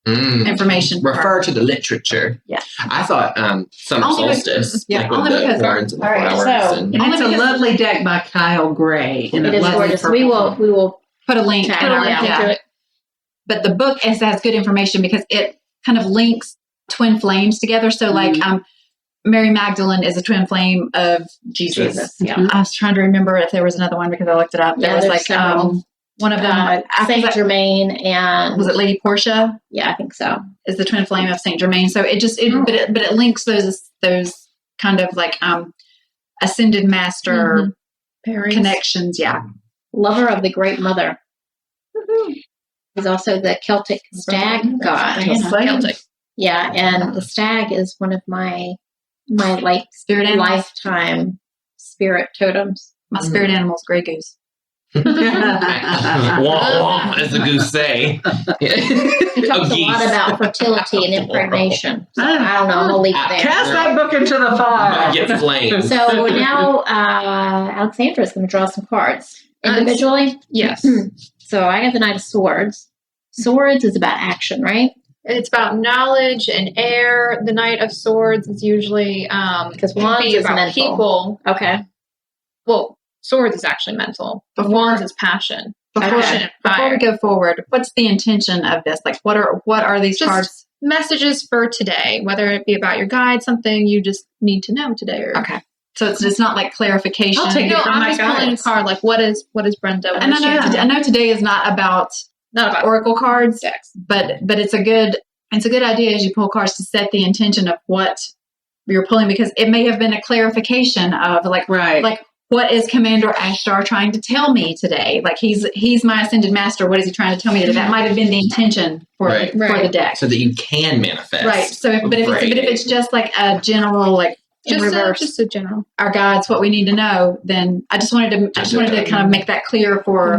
information. Refer to the literature. Yeah. I thought summer solstice. Like with the horns and the flowers. And it's a lovely deck by Kyle Gray. It is gorgeous. We will put a link. to it. But the book has good information because it kind of links twin flames together. So like Mary Magdalene is a twin flame of Jesus. Yeah. I was trying to remember if there was another one because I looked it up. There was like one of them. Saint Germain and was it Lady Portia? Yeah, I think so. Is the twin flame of Saint Germain. So but it links those kind of like ascended master connections. Yeah. Lover of the Great Mother. He's also the Celtic stag god. Celtic. Yeah, and the stag is one of my like spirit animals. Lifetime spirit totems. My spirit animal is Grey Goose. Wah, wah, as the goose say. He talks a lot about fertility and impregnation. So I don't know. I'm gonna leave it there. Cast that book into the fire. Get flamed. So now Alexandra is going to draw some cards individually. Yes. So I got the Knight of Swords. Swords is about action, right? It's about knowledge and air. The Knight of Swords is usually because wands is about mental. People. Okay. Well, swords is actually mental. But wands is passion. Before we go forward, what's the intention of this? Like, what are these cards? Messages for today, whether it be about your guide, something you just need to know today. Okay. So it's not like clarification. I'm just pulling a card. Like, what is Brenda? And I know today is not about oracle cards, but it's a good idea as you pull cards to set the intention of what you're pulling, because it may have been a clarification of like what is Commander Ashtar trying to tell me today? Like he's my ascended master. What is he trying to tell me today? That might have been the intention for the deck, so that you can manifest. Right. So, if it's just like a general like. Just a general. Our guides, what we need to know. Then I just wanted to kind of make that clear for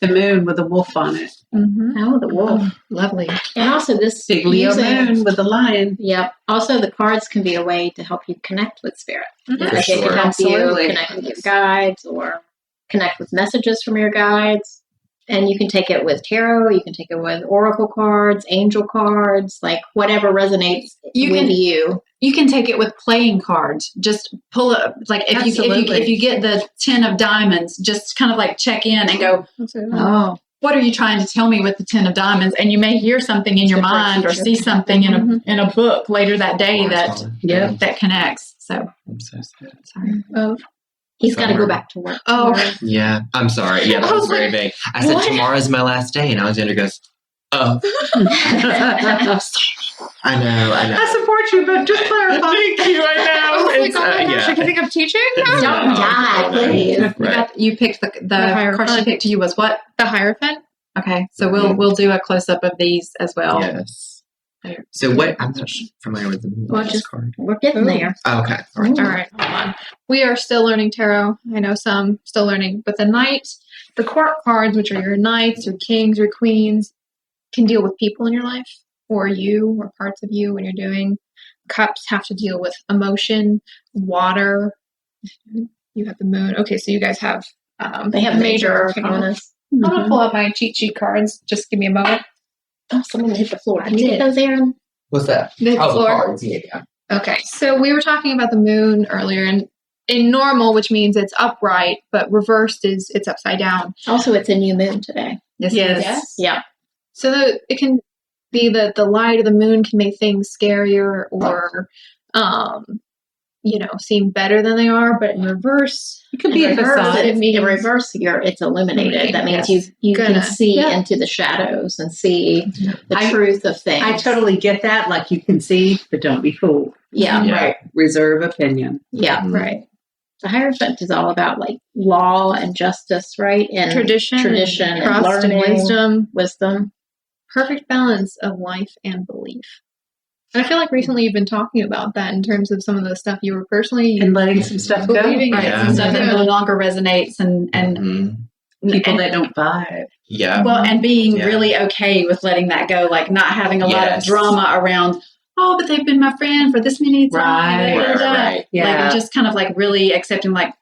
the moon with a wolf on it. Mm-hmm. Oh, the wolf, lovely. And also this big Leo moon with the lion. Yep. Also, the cards can be a way to help you connect with spirit. Mm-hmm. Like it can help you connect with your guides or connect with messages from your guides. And you can take it with tarot, you can take it with oracle cards, angel cards, like whatever resonates with you. You can take it with playing cards. Just pull it, like if you get the 10 of diamonds, just kind of like check in and go, what are you trying to tell me with the 10 of diamonds? And you may hear something in your mind or see something in a book later that day that connects. So I'm so sad. Sorry. He's got to go back to work. Yeah. I'm sorry. Yeah, that was very vague. I said tomorrow's my last day, and Alexander goes, "Oh." I know. I support you, but just clarify. Thank you. I know. Oh my gosh! You think I'm teaching? Don't die, please. Right. You picked the card she picked to you was what? The Hierophant. Okay, so we'll do a close up of these as well. Yes. So what? I'm not familiar with the card. We're getting there. Oh, okay. All right. Hold on. We are still learning tarot. I know some still learning, but the Knight, the court cards, which are your knights, your kings, your queens, can deal with people in your life, or you, or parts of you when you're doing. Cups have to deal with emotion, water. You have the moon. Okay, so you guys have they have major arcana. I'm gonna pull up my cheat sheet cards. Just give me a moment. Oh, someone hit the floor. Can you get those, Aaron? What's that? The floor. The cards. Yeah. Okay, so we were talking about the moon earlier, and in normal, which means it's upright, but reversed is it's upside down. Also, it's a new moon today. Yes. Yeah. So it can be the light of the moon can make things scarier, or seem better than they are, but in reverse, It could be a facade. In reverse, it's eliminated. That means you can see into the shadows and see the truth of things. I totally get that. Like, you can see, but don't be fooled. Yeah, Yeah. right. Reserve opinion. Yeah, right. The Hierophant is all about like law and justice, right? And tradition and trust learning, and wisdom. perfect balance of life and belief. And I feel like recently you've been talking about that in terms of some of the stuff you were personally And letting some stuff go. believing Right. in. Yeah. Some stuff that no longer resonates and People and, that don't vibe. Yeah. well, and being Yeah. really okay with letting that go, like not having a lot of Yes. drama around, oh, but they've been my friend for this many times. Right. Yeah. Like just kind of like really accepting, like,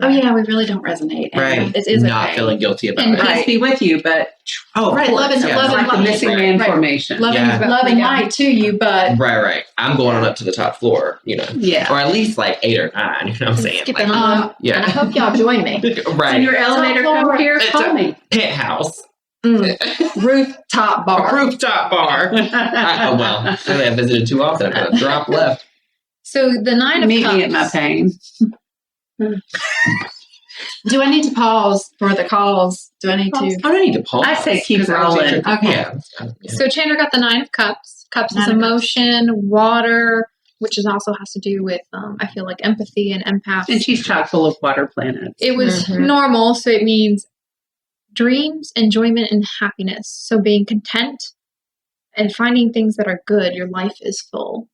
oh yeah, we really don't resonate. And Right. it is Not okay. feeling guilty about And it. peace be with you, but Oh, of Right, course. loving- yeah. loving like the light. missing man Right. formation. Loving, Yeah. loving light to you, but Right. I'm going on up to the top floor, Yeah. or at least like 8 or 9. You know what I'm saying? Skipping Like, on. And I yeah. hope y'all join me. Right. When your elevator Top come floor. here, It's call a- me. Penthouse. rooftop A bar. rooftop bar. Well, clearly I visited too often. I drop left. So the Nine of Meet Cups. me at my pain. Do I need to pause for the calls? Do I need to? I don't need to pause. I say keep 'cause I'll change rolling. your- Okay. Yeah. So Chandra got the Nine of Cups. Cups is Nine of emotion, water, which is also has to do with I feel like empathy and empath. And she's chock full of water planets. It was Mhm. normal, so it means dreams, enjoyment, and happiness. So being content and finding things that are good, your life is full.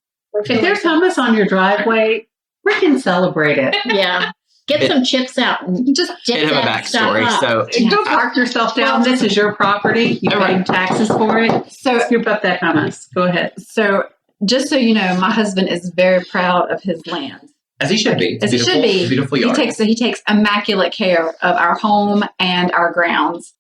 If there's hummus on your driveway, freaking celebrate it. Yeah. Get some chips out and Just dip Bit of a that stuff backstory. up. So Go park yourself down. This is your property. You pay taxes for it. So, Scoop up that hummus. Go ahead. so just so you know, my husband is very proud of his land. as he should be. As he should be. Beautiful He yard. takes immaculate care of our home and our grounds.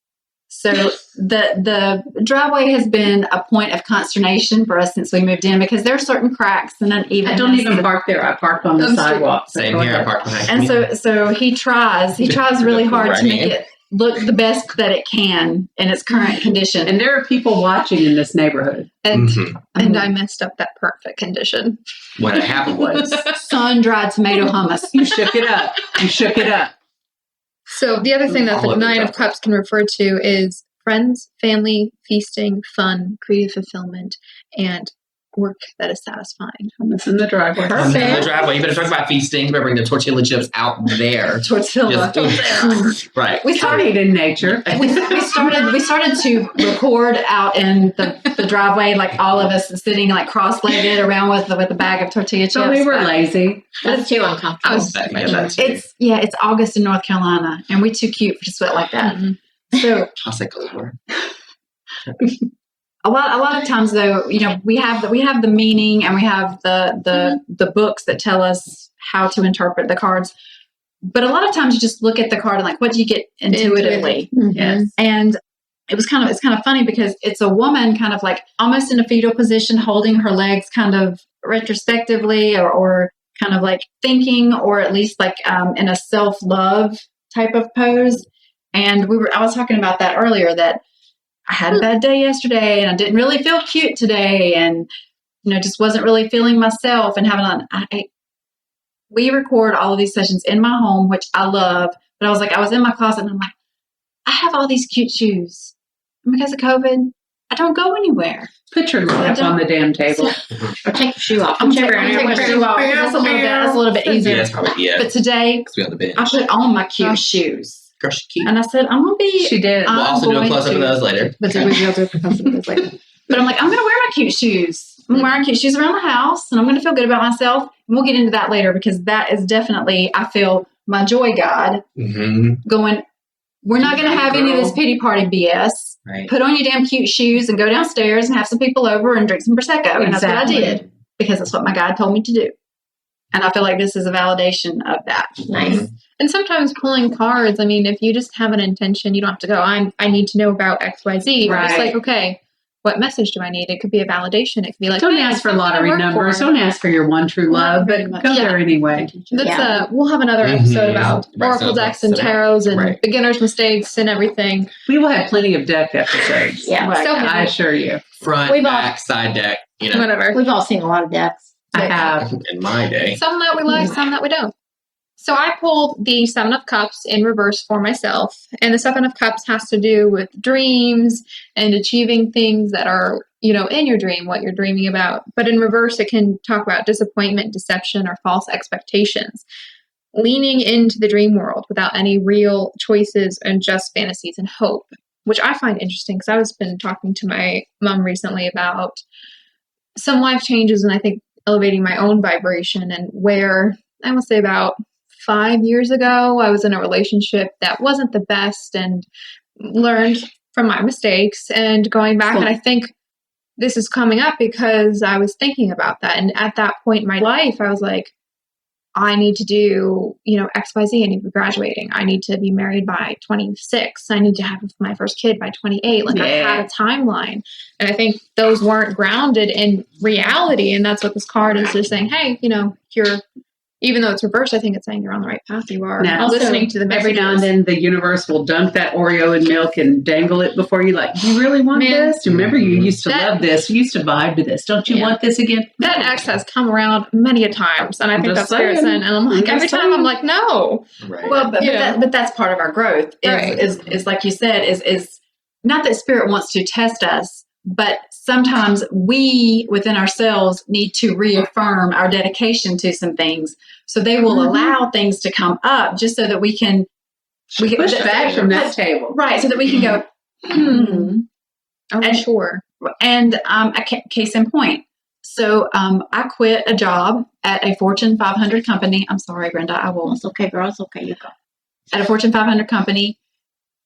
So the driveway has been a point of consternation for us since we moved in because there are certain cracks and uneven. I don't even park there. I park on the sidewalk. So Same go here. I ahead. parked behind. And so he tries really hard to make Right. it look the best that it can in its current condition. And there are people watching in this neighborhood. And Mhm. and I messed up that perfect condition. What happened was sun-dried tomato hummus. You shook it up. You shook it up. So the other thing that the All of Nine it. of Cups can refer to is friends, family, feasting, fun, creative fulfillment, and work that is satisfying. Hummus in the driveway. on the driveway. You better talk about feasting. You better bring the tortilla chips out there. Tortilla. Right. We started Started in nature. we started to record out in the driveway, like all of us sitting like cross-legged around with a bag of tortilla chips. So we were lazy. That's too uncomfortable. It's August in North Carolina, and we're too cute to sweat like that. So I'll say color. a lot of times, though, we have the meaning, and we have the books that tell us how to interpret the cards. But a lot of times, you just look at the card and like, what do you get intuitively? Yes. And it's kind of funny because it's a woman kind of like almost in a fetal position, holding her legs kind of retrospectively or kind of like thinking, or at least like in a self-love type of pose. And I was talking about that earlier, that I had a bad day yesterday and I didn't really feel cute today, and just wasn't really feeling myself and having we record all of these sessions in my home, which I love, but I was in my closet and I'm like, I have all these cute shoes. And because of COVID, I don't go anywhere. Put your lip on the damn table. Or take your shoe off. I'm Whichever taking one my you shoe want. off. That's a little bit Yeah, easier. that's probably But today, Because we on the bench. I put on my cute shoes. Girl, she cute. And I said, I'm going to be... She did. We'll also do a close up of those later. But we'll do a close-up of those later. But I'm like, I'm going to wear my cute shoes. I'm wearing cute shoes around the house, and I'm going to feel good about myself. And we'll get into that later, because that is definitely, I feel, my joy God going, we're not going to have any of this pity party BS. Right. Put on your damn cute shoes and go downstairs and have some people over and drink some Prosecco. And that's what I did, because that's what my God told me to do. And I feel like this is a validation of that. Nice. And sometimes pulling cards, I mean, if you just have an intention, you don't have to go, I need to know about XYZ. You're just Right. like, okay, what message do I need? It could be a validation. It could be like, Don't hey, ask for I lottery work numbers. for it. Don't ask for your one true love, but go Yeah. there anyway. That's we'll have another episode about Right, oracle so decks and that's- tarots and right. beginners' mistakes and everything. We will have plenty of deck episodes. Yeah. So I assure you. Front, We've all- back, side deck. whatever. We've all seen a lot of decks. I have. In my day. Some that we like, some that we don't. So I pulled the Seven of Cups in reverse for myself. And the Seven of Cups has to do with dreams and achieving things that are, in your dream, what you're dreaming about. But in reverse, it can talk about disappointment, deception, or false expectations. Leaning into the dream world without any real choices and just fantasies and hope, which I find interesting because I've been talking to my mom recently about some life changes and I think elevating my own vibration, and where I will say about 5 years ago, I was in a relationship that wasn't the best and learned from my mistakes and going back. And I think this is coming up because I was thinking about that. And at that point in my life, I was like, I need to do, X, Y, Z. I need to be graduating. I need to be married by 26. I need to have my first kid by 28. I had a timeline. And I think those weren't grounded in reality. And that's what this card is just saying, hey, you're, even though it's reversed, I think it's saying you're on the right path. You are listening to the messages. Every now and then the universe will dunk that Oreo in milk and dangle it before you do you really want this? Remember, you used to love this. You used to vibe to this. Don't you want this again? That ex has come around many a times. And I think that's Spirit's and I'm like, every time I'm like, no. Right. Well, but that's part of our growth is like you said, is not that Spirit wants to test us, but sometimes we within ourselves need to reaffirm our dedication to some things. So they will allow things to come up just so that we can push back from that table. Right. So that we can go, and sure. And a case in point. So I quit a job at a Fortune 500 company. I'm sorry, Brenda. I will. It's okay, girl. It's okay. You go. At a Fortune 500 company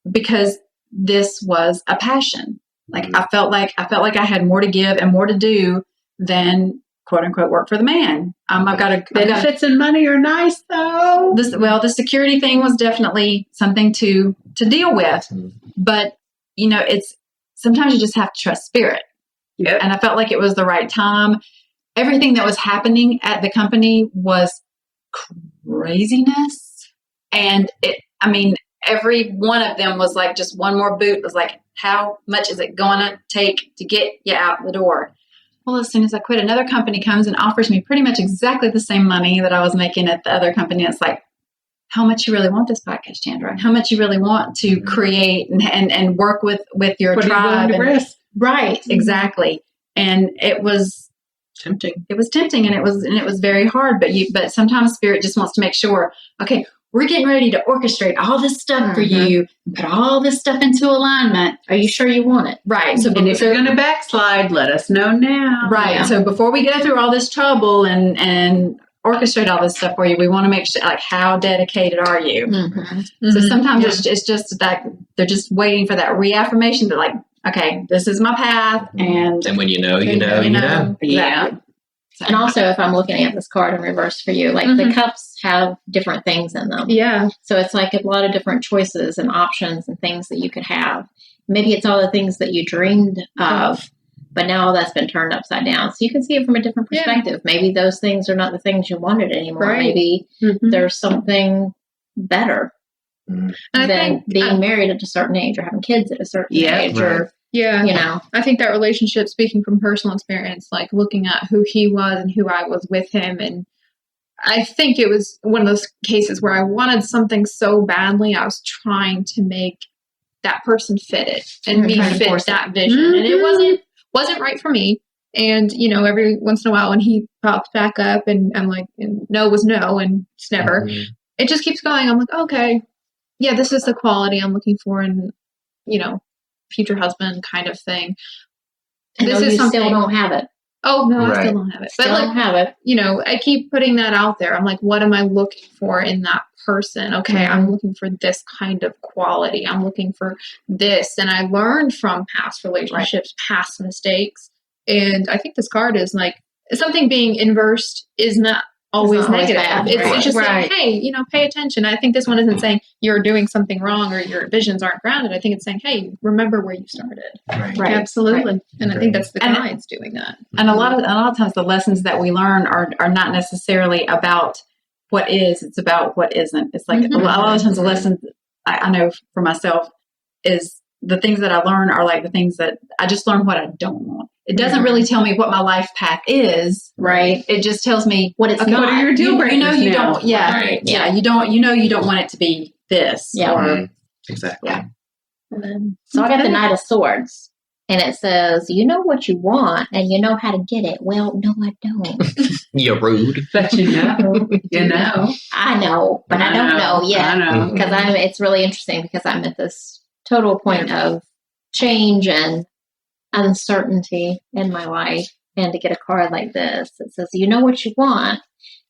because this was a passion. I felt like I had more to give and more to do than quote unquote work for the man. Benefits and money are nice though. The security thing was definitely something to deal with, but it's sometimes you just have to trust Spirit. Yep. And I felt like it was the right time. Everything that was happening at the company was craziness, and every one of them was like just one more boot was like, how much is it going to take to get you out the door? Well, as soon as I quit, another company comes and offers me pretty much exactly the same money that I was making at the other company. It's like, how much you really want this podcast, Chandra? How much you really want to create and work with your tribe? Right, exactly. And it was tempting. It was tempting, and it was very hard. But sometimes Spirit just wants to make sure, okay, we're getting ready to orchestrate all this stuff for you and put all this stuff into alignment. Are you sure you want it? Right. So if you're going to backslide, let us know now. Right. Yeah. So before we go through all this trouble and orchestrate all this stuff for you, we want to make sure, how dedicated are you? Mm-hmm. So sometimes it's just that they're just waiting for that reaffirmation that okay, this is my path. And when you know. Exactly. Yeah. And also, if I'm looking at this card in reverse for you, the cups have different things in them. Yeah. So it's a lot of different choices and options and things that you could have. Maybe it's all the things that you dreamed of, but now all that's been turned upside down. So you can see it from a different perspective. Yeah. Maybe those things are not the things you wanted anymore. Right. Maybe there's something better than being married at a certain age or having kids at a certain age or... Yeah. I think that relationship, speaking from personal experience, looking at who he was and who I was with him. And I think it was one of those cases where I wanted something so badly. I was trying to make that person fit it and me fit that vision. And it wasn't right for me. And, every once in a while when he pops back up and I'm like, and no was no and it's never, it just keeps going. I'm like, okay, yeah, this is the quality I'm looking for. And, future husband kind of thing. And this is something still don't have it. Oh no, I still don't have it. Still don't have it. I keep putting that out there. I'm like, what am I looking for in that person? Okay, I'm looking for this kind of quality. I'm looking for this. And I learned from past relationships, past mistakes. And I think this card is something being inversed is not always negative. Bad, it's just saying, hey, pay attention. I think this one isn't saying you're doing something wrong or your visions aren't grounded. I think it's saying, hey, remember where you started. Right. Absolutely. Right. And I think that's the guides doing that. And a lot of times the lessons that we learn are not necessarily about what is, it's about what isn't. It's a lot of times the lessons I know for myself is the things that I learn are like the things that I just learn what I don't want. It doesn't really tell me what my life path is. Right. It just tells me What it's okay, not. What are your deal breakers you know you now? don't yeah. Right. Yeah, you don't want it to be this. Yeah. Or Exactly. Yeah. So I got the Knight of Swords, and it says, "You know what you want, and you know how to get it." Well, no, I don't. You're rude. But you know. I know, but I don't know yet. I know. Because it's really interesting because I'm at this total point of change and uncertainty in my life. And to get a card like this, it says, "You know what you want."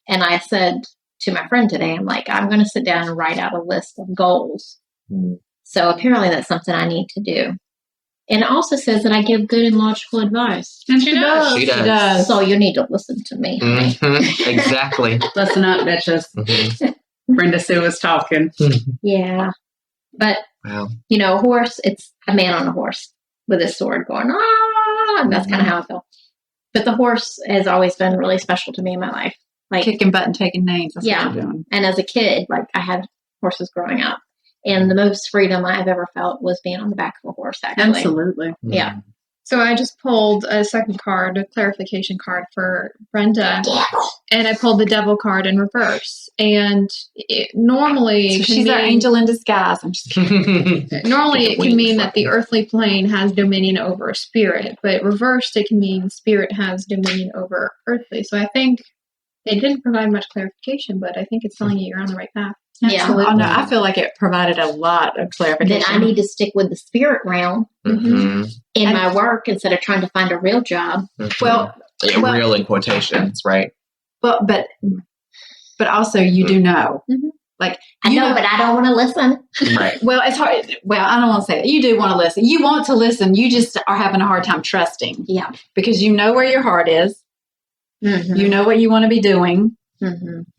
And I said to my friend today, I'm like, I'm going to sit down and write out a list of goals. So apparently that's something I need to do. And it also says that I give good and logical advice. And she does. She does. So you need to listen to me. Exactly. Listen up, bitches. Brenda Sue was talking. Yeah. But, Wow. a horse, it's a man on a horse with his sword going, ah, and that's kind of how I feel. But the horse has always been really special to me in my life. Like, kicking butt and taking names. That's Yeah. what you're doing. and as a kid, like I had horses growing up. And the most freedom I've ever felt was being on the back of a horse, actually. Absolutely. Yeah. So I just pulled a second card, a clarification card for Brenda, and I pulled the Devil card in reverse. And normally, So it can she's our mean- angel in disguise. I'm just kidding. Normally, it can mean that the earthly plane has dominion over spirit, but reversed, it can mean spirit has dominion over earthly. So I think they didn't provide much clarification, but I think it's telling you you're on the right path. Yeah. Absolutely. Oh, no, I feel like it provided a lot of clarification. Then I need to stick with the spirit realm in my work instead of trying to find a real job. Well, Yeah, real in quotations, right? but also you do know. Like I you know, but I don't want to listen. Right. well, it's hard. Well, I don't want to say that. You do want to listen. You want to listen. You just are having a hard time trusting Yeah. because you know where your heart is. You know what you want to be doing.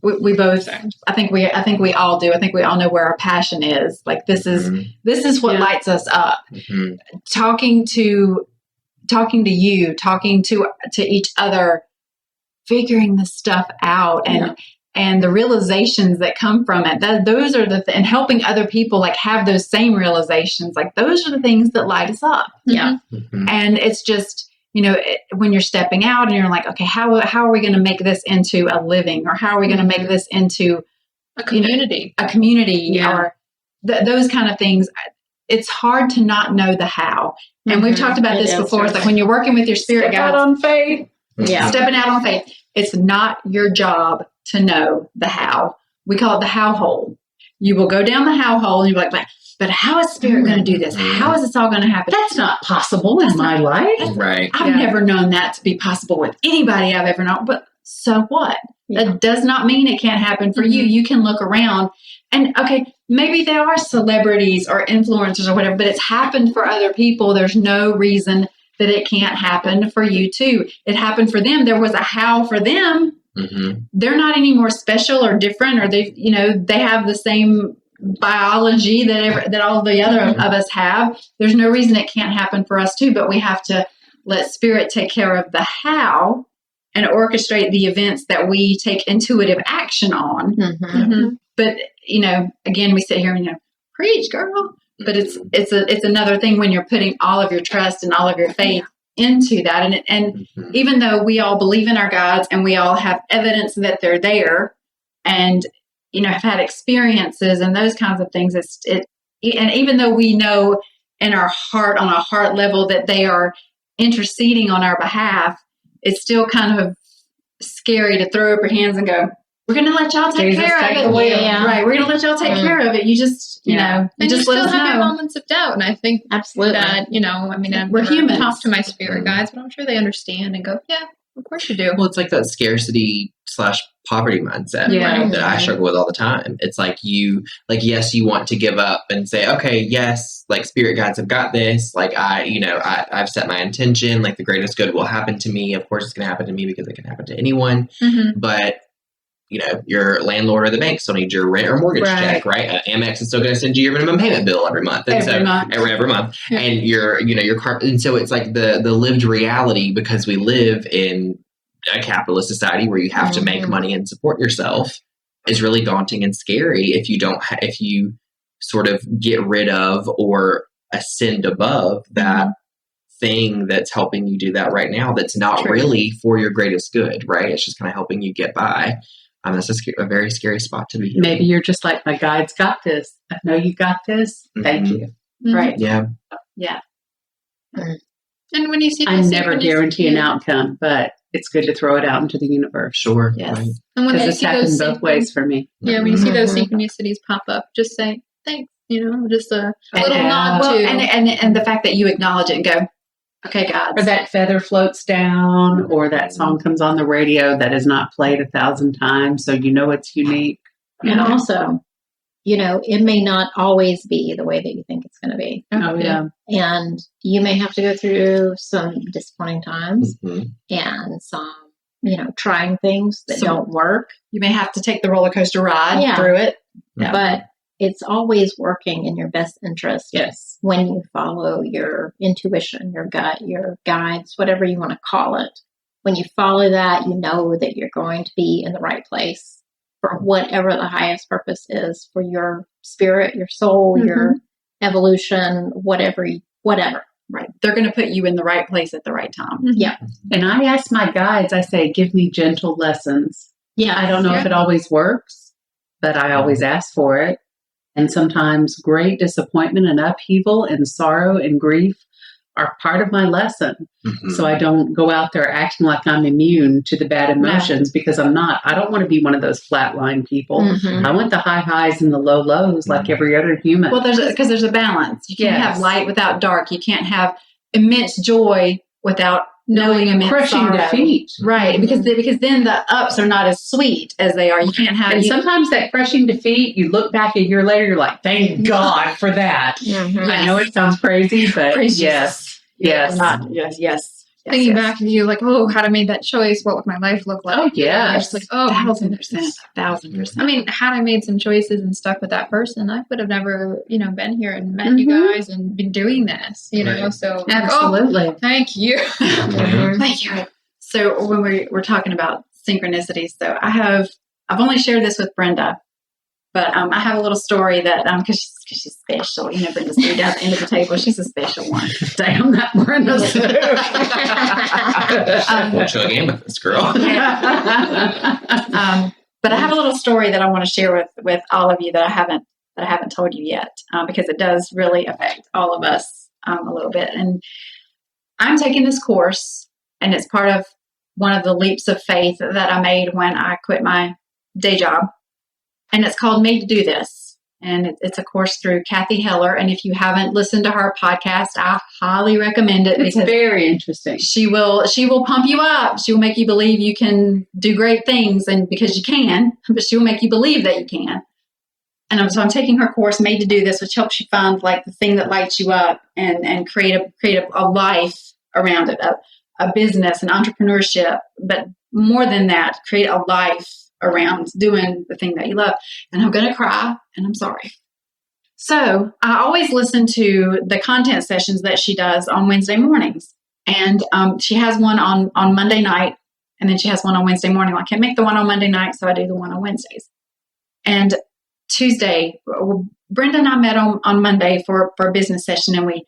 We both. I think we all do. I think we all know where our passion is. Like this is what lights us up. Talking to you, talking to each other, figuring this stuff out, and the realizations that come from it. Those are and helping other people like have those same realizations. Like those are the things that light us up. Yeah. And it's just. When you're stepping out and you're like, okay, how are we going to make this into a living, or how are we going to make this into A community. or those kind of things? It's hard to not know the how. And we've talked about this before. It's like when you're working with your spirit guides, on faith. Yeah. stepping out on faith, it's not your job to know the how. We call it the how hole. You will go down the how hole and you're like, but how is spirit going to do this? How is this all going to happen? That's not possible in my life. Right. I've never known that to be possible with anybody I've ever known. But so what? That does not mean it can't happen for you. You can look around and, okay, maybe there are celebrities or influencers or whatever, but it's happened for other people. There's no reason that it can't happen for you too. It happened for them. There was a how for them. They're not any more special or different, or they have the same biology that all the other of us have. There's no reason it can't happen for us too, but we have to let spirit take care of the how and orchestrate the events that we take intuitive action on. But again, we sit here and preach, girl. But it's another thing when you're putting all of your trust and all of your faith into that, and even though we all believe in our guides and we all have evidence that they're there, and have had experiences and those kinds of things. And even though we know in our heart, on a heart level, that they are interceding on our behalf, it's still kind of scary to throw up your hands and go, we're going to let y'all take care of it. Yeah. Right. We're going to let y'all take care of it. You just, you and just you let still us have your know. moments of doubt. And I think Absolutely. that, I've We're never humans. talked to my spirit guides, but I'm sure they understand and go, yeah, of course you do. Well, it's like that scarcity / poverty mindset, right? That I struggle with all the time. It's like yes, you want to give up and say, okay, yes, like spirit guides have got this. Like I've set my intention, like the greatest good will happen to me. Of course it's going to happen to me because it can happen to anyone. But your landlord or the bank still needs your rent or mortgage check, right? Amex is still going to send you your minimum payment bill every month. And every month. Yeah. And your car. And so it's like the lived reality, because we live in a capitalist society where you have to make money and support yourself, is really daunting and scary if you don't if you sort of get rid of or ascend above that thing that's helping you do that right now that's not really for your greatest good, right? It's just kind of helping you get by. That's a very scary spot to be in. Maybe you're just like, my guide's got this. I know you got this. Thank you. Right. Yeah. Yeah. And when you see, I never guarantee an outcome, but it's good to throw it out into the universe. Sure. Yes. Right. and when Because you it's see happened those both ways for me. when you see those synchronicities pop up, just say thanks. Just a little nod Well, to. and the fact that you acknowledge it and go, okay, God. Or that feather floats down, or that song comes on the radio that is not played 1,000 times, so you know it's unique. And also, it may not always be the way that you think it's going to be. Oh, yeah. And you may have to go through some disappointing times and some, trying things that don't work. You may have to take the roller coaster ride through it. Yeah. But it's always working in your best interest. Yes. When you follow your intuition, your gut, your guides, whatever you want to call it. When you follow that, you know that you're going to be in the right place for whatever the highest purpose is for your spirit, your soul, your evolution, whatever. Right. They're going to put you in the right place at the right time. Yeah. And I ask my guides, I say, give me gentle lessons. Yeah. I don't know if it always works, but I always ask for it. And sometimes great disappointment and upheaval and sorrow and grief are part of my lesson. So I don't go out there acting like I'm immune to the bad emotions because I'm not. I don't want to be one of those flatline people. I want the high highs and the low lows like every other human. Well, because there's a balance. You can't have light without dark. You can't have immense joy without knowing immense crushing sorrow. defeat. Right, because then the ups are not as sweet as they are. You can't have. And sometimes that crushing defeat, you look back a year later, you're like, thank God for that. I know it sounds crazy, but yes. Yes. Thinking back to you, like, had I made that choice, what would my life look like? Oh, yeah. It's like, 1,000%. 1,000%. I mean, had I made some choices and stuck with that person, I would have never, been here and met you guys and been doing this, Right. So Absolutely. thank you. Thank you. So when we're talking about synchronicities, so I've only shared this with Brenda, but I have a little story that because she's special. Brenda's sitting down at the end of the table. She's a special one. Damn that Brenda. We'll chug in with this girl. But I have a little story that I want to share with all of you that I haven't told you yet, because it does really affect all of us a little bit. And I'm taking this course, and it's part of one of the leaps of faith that I made when I quit my day job. And it's called Made to Do This. And it's a course through Kathy Heller. And if you haven't listened to her podcast, I highly recommend it. It's very interesting. She will pump you up. She will make you believe you can do great things, and because you can, but she will make you believe that you can. And so I'm taking her course, Made to Do This, which helps you find like the thing that lights you up and create a life around it, a business, an entrepreneurship, but more than that, create a life around doing the thing that you love. And I'm going to cry, and I'm sorry. So I always listen to the content sessions that she does on Wednesday mornings. And she has one on Monday night, and then she has one on Wednesday morning. Well, I can't make the one on Monday night, so I do the one on Wednesdays. And Tuesday, Brenda and I met on Monday for a business session, and we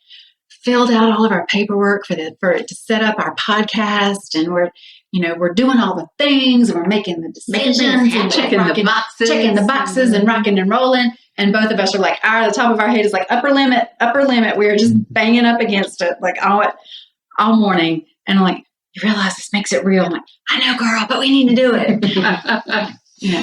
filled out all of our paperwork for to set up our podcast, and we're doing all the things, and we're making the decisions, and checking the boxes and rocking and rolling. And both of us are like, the top of our head is like upper limit. We're just banging up against it like all morning. And I'm like, you realize this makes it real. I'm like, I know, girl, but we need to do it.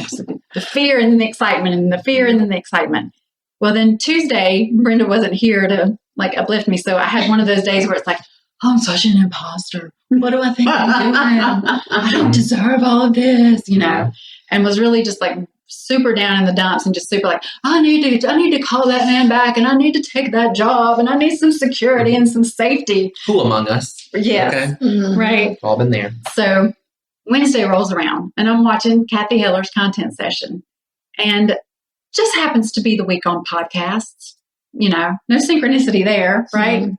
So the fear and then the excitement, and the fear and then the excitement. Well, then Tuesday, Brenda wasn't here to like uplift me. So I had one of those days where it's like, I'm such an imposter. What do I think I'm doing? I don't deserve all of this, and was really just like super down in the dumps and just super like, I need to call that man back, and I need to take that job, and I need some security and some safety. Who among us? Yes. Okay. Right. All been there. So Wednesday rolls around, and I'm watching Kathy Heller's content session, and just happens to be the week on podcasts. No synchronicity there, right?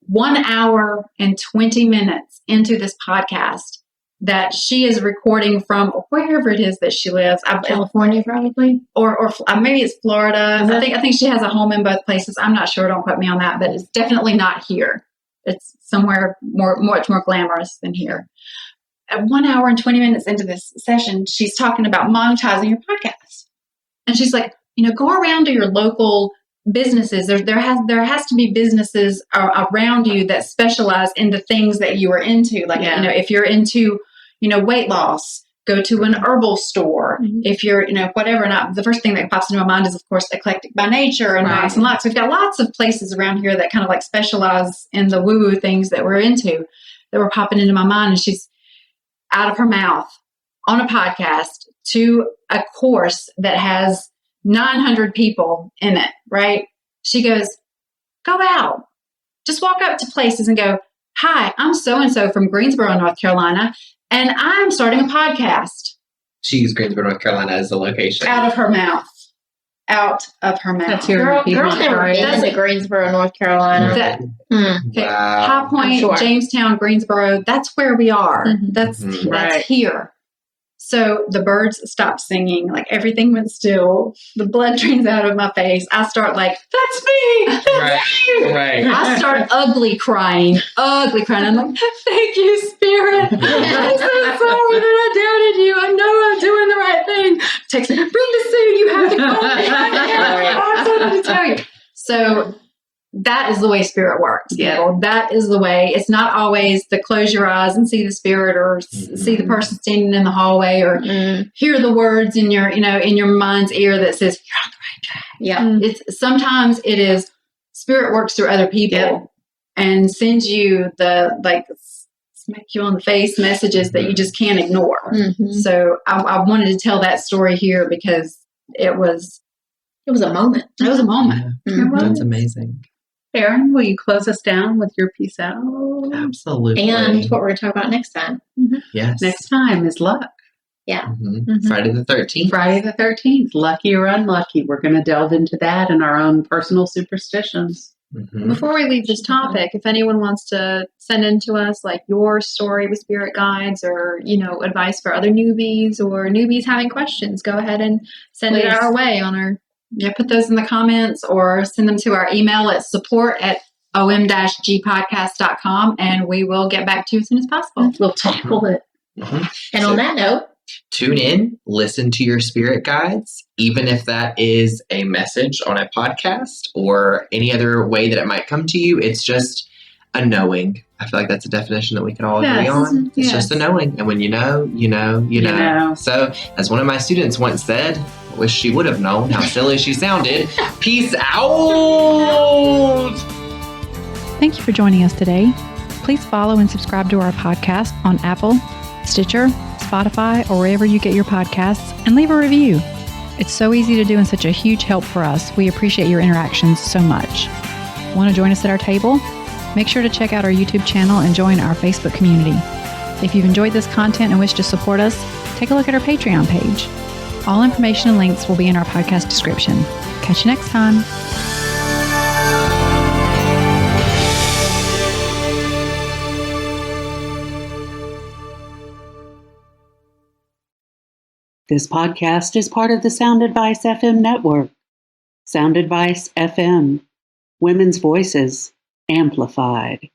1 hour and 20 minutes into this podcast, that she is recording from wherever it is that she lives. California, probably, or maybe it's Florida. Is it? I think she has a home in both places. I'm not sure. Don't quote me on that, but it's definitely not here. It's somewhere much more glamorous than here. At 1 hour and 20 minutes into this session, she's talking about monetizing your podcast, and she's like, go around to your local businesses. There has to be businesses around you that specialize in the things that you are into. Like, if you're into, weight loss, go to an herbal store. Mm-hmm. If you're, whatever. And the first thing that pops into my mind is, of course, Eclectic by Nature and Lots and Lots. We've got lots of places around here that kind of like specialize in the woo-woo things that we're into that were popping into my mind. And she's out of her mouth on a podcast to a course that has 900 people in it, right? She goes, go out. Just walk up to places and go, hi, I'm so-and-so from Greensboro, North Carolina, and I'm starting a podcast. She used Greensboro, North Carolina as the location. Out of her mouth. Out of her mouth. That's your girl's never been to Greensboro, North Carolina. Okay. High Point, Jamestown, Greensboro, that's where we are. Mm-hmm. That's here. So the birds stopped singing, like everything went still. The blood drains out of my face. I start like, that's me. That's me. Right. I start ugly crying. I'm like, thank you, Spirit. I'm so sorry that I doubted you. I know I'm doing the right thing. Text me, Brenda Sue, you have to call me. I'm sorry to tell you. So that is the way Spirit works. Yeah. People. That is the way. It's not always the close your eyes and see the Spirit, or see the person standing in the hallway, or hear the words in your, in your mind's ear that says you're on the right track. Yeah. Sometimes it is Spirit works through other people and sends you smack you on the face messages that you just can't ignore. Mm-hmm. So I wanted to tell that story here because it was a moment. It was a moment. Mm-hmm. That's amazing. Erin, will you close us down with your peace out? Absolutely. And what we're going to talk about next time. Mm-hmm. Yes. Next time is luck. Yeah. Mm-hmm. Mm-hmm. Friday the 13th. Friday the 13th. Lucky or unlucky. We're going to delve into that and our own personal superstitions. Mm-hmm. Before we leave this topic, if anyone wants to send in to us like your story with spirit guides, or advice for other newbies, or newbies having questions, go ahead and send it our way on our put those in the comments, or send them to our email at support@om-gpodcast.com, and we will get back to you as soon as possible. We'll tackle it. Mm-hmm. And on that note, tune in, listen to your spirit guides, even if that is a message on a podcast or any other way that it might come to you. It's just a knowing. I feel like that's a definition that we can all agree on. It's just a knowing. And when you know, you know, you know. So, as one of my students once said, I wish she would have known how silly she sounded. Peace out! Thank you for joining us today. Please follow and subscribe to our podcast on Apple, Stitcher, Spotify, or wherever you get your podcasts, and leave a review. It's so easy to do and such a huge help for us. We appreciate your interactions so much. Want to join us at our table? Make sure to check out our YouTube channel and join our Facebook community. If you've enjoyed this content and wish to support us, take a look at our Patreon page. All information and links will be in our podcast description. Catch you next time. This podcast is part of the Sound Advice FM network. Sound Advice FM. Women's voices amplified.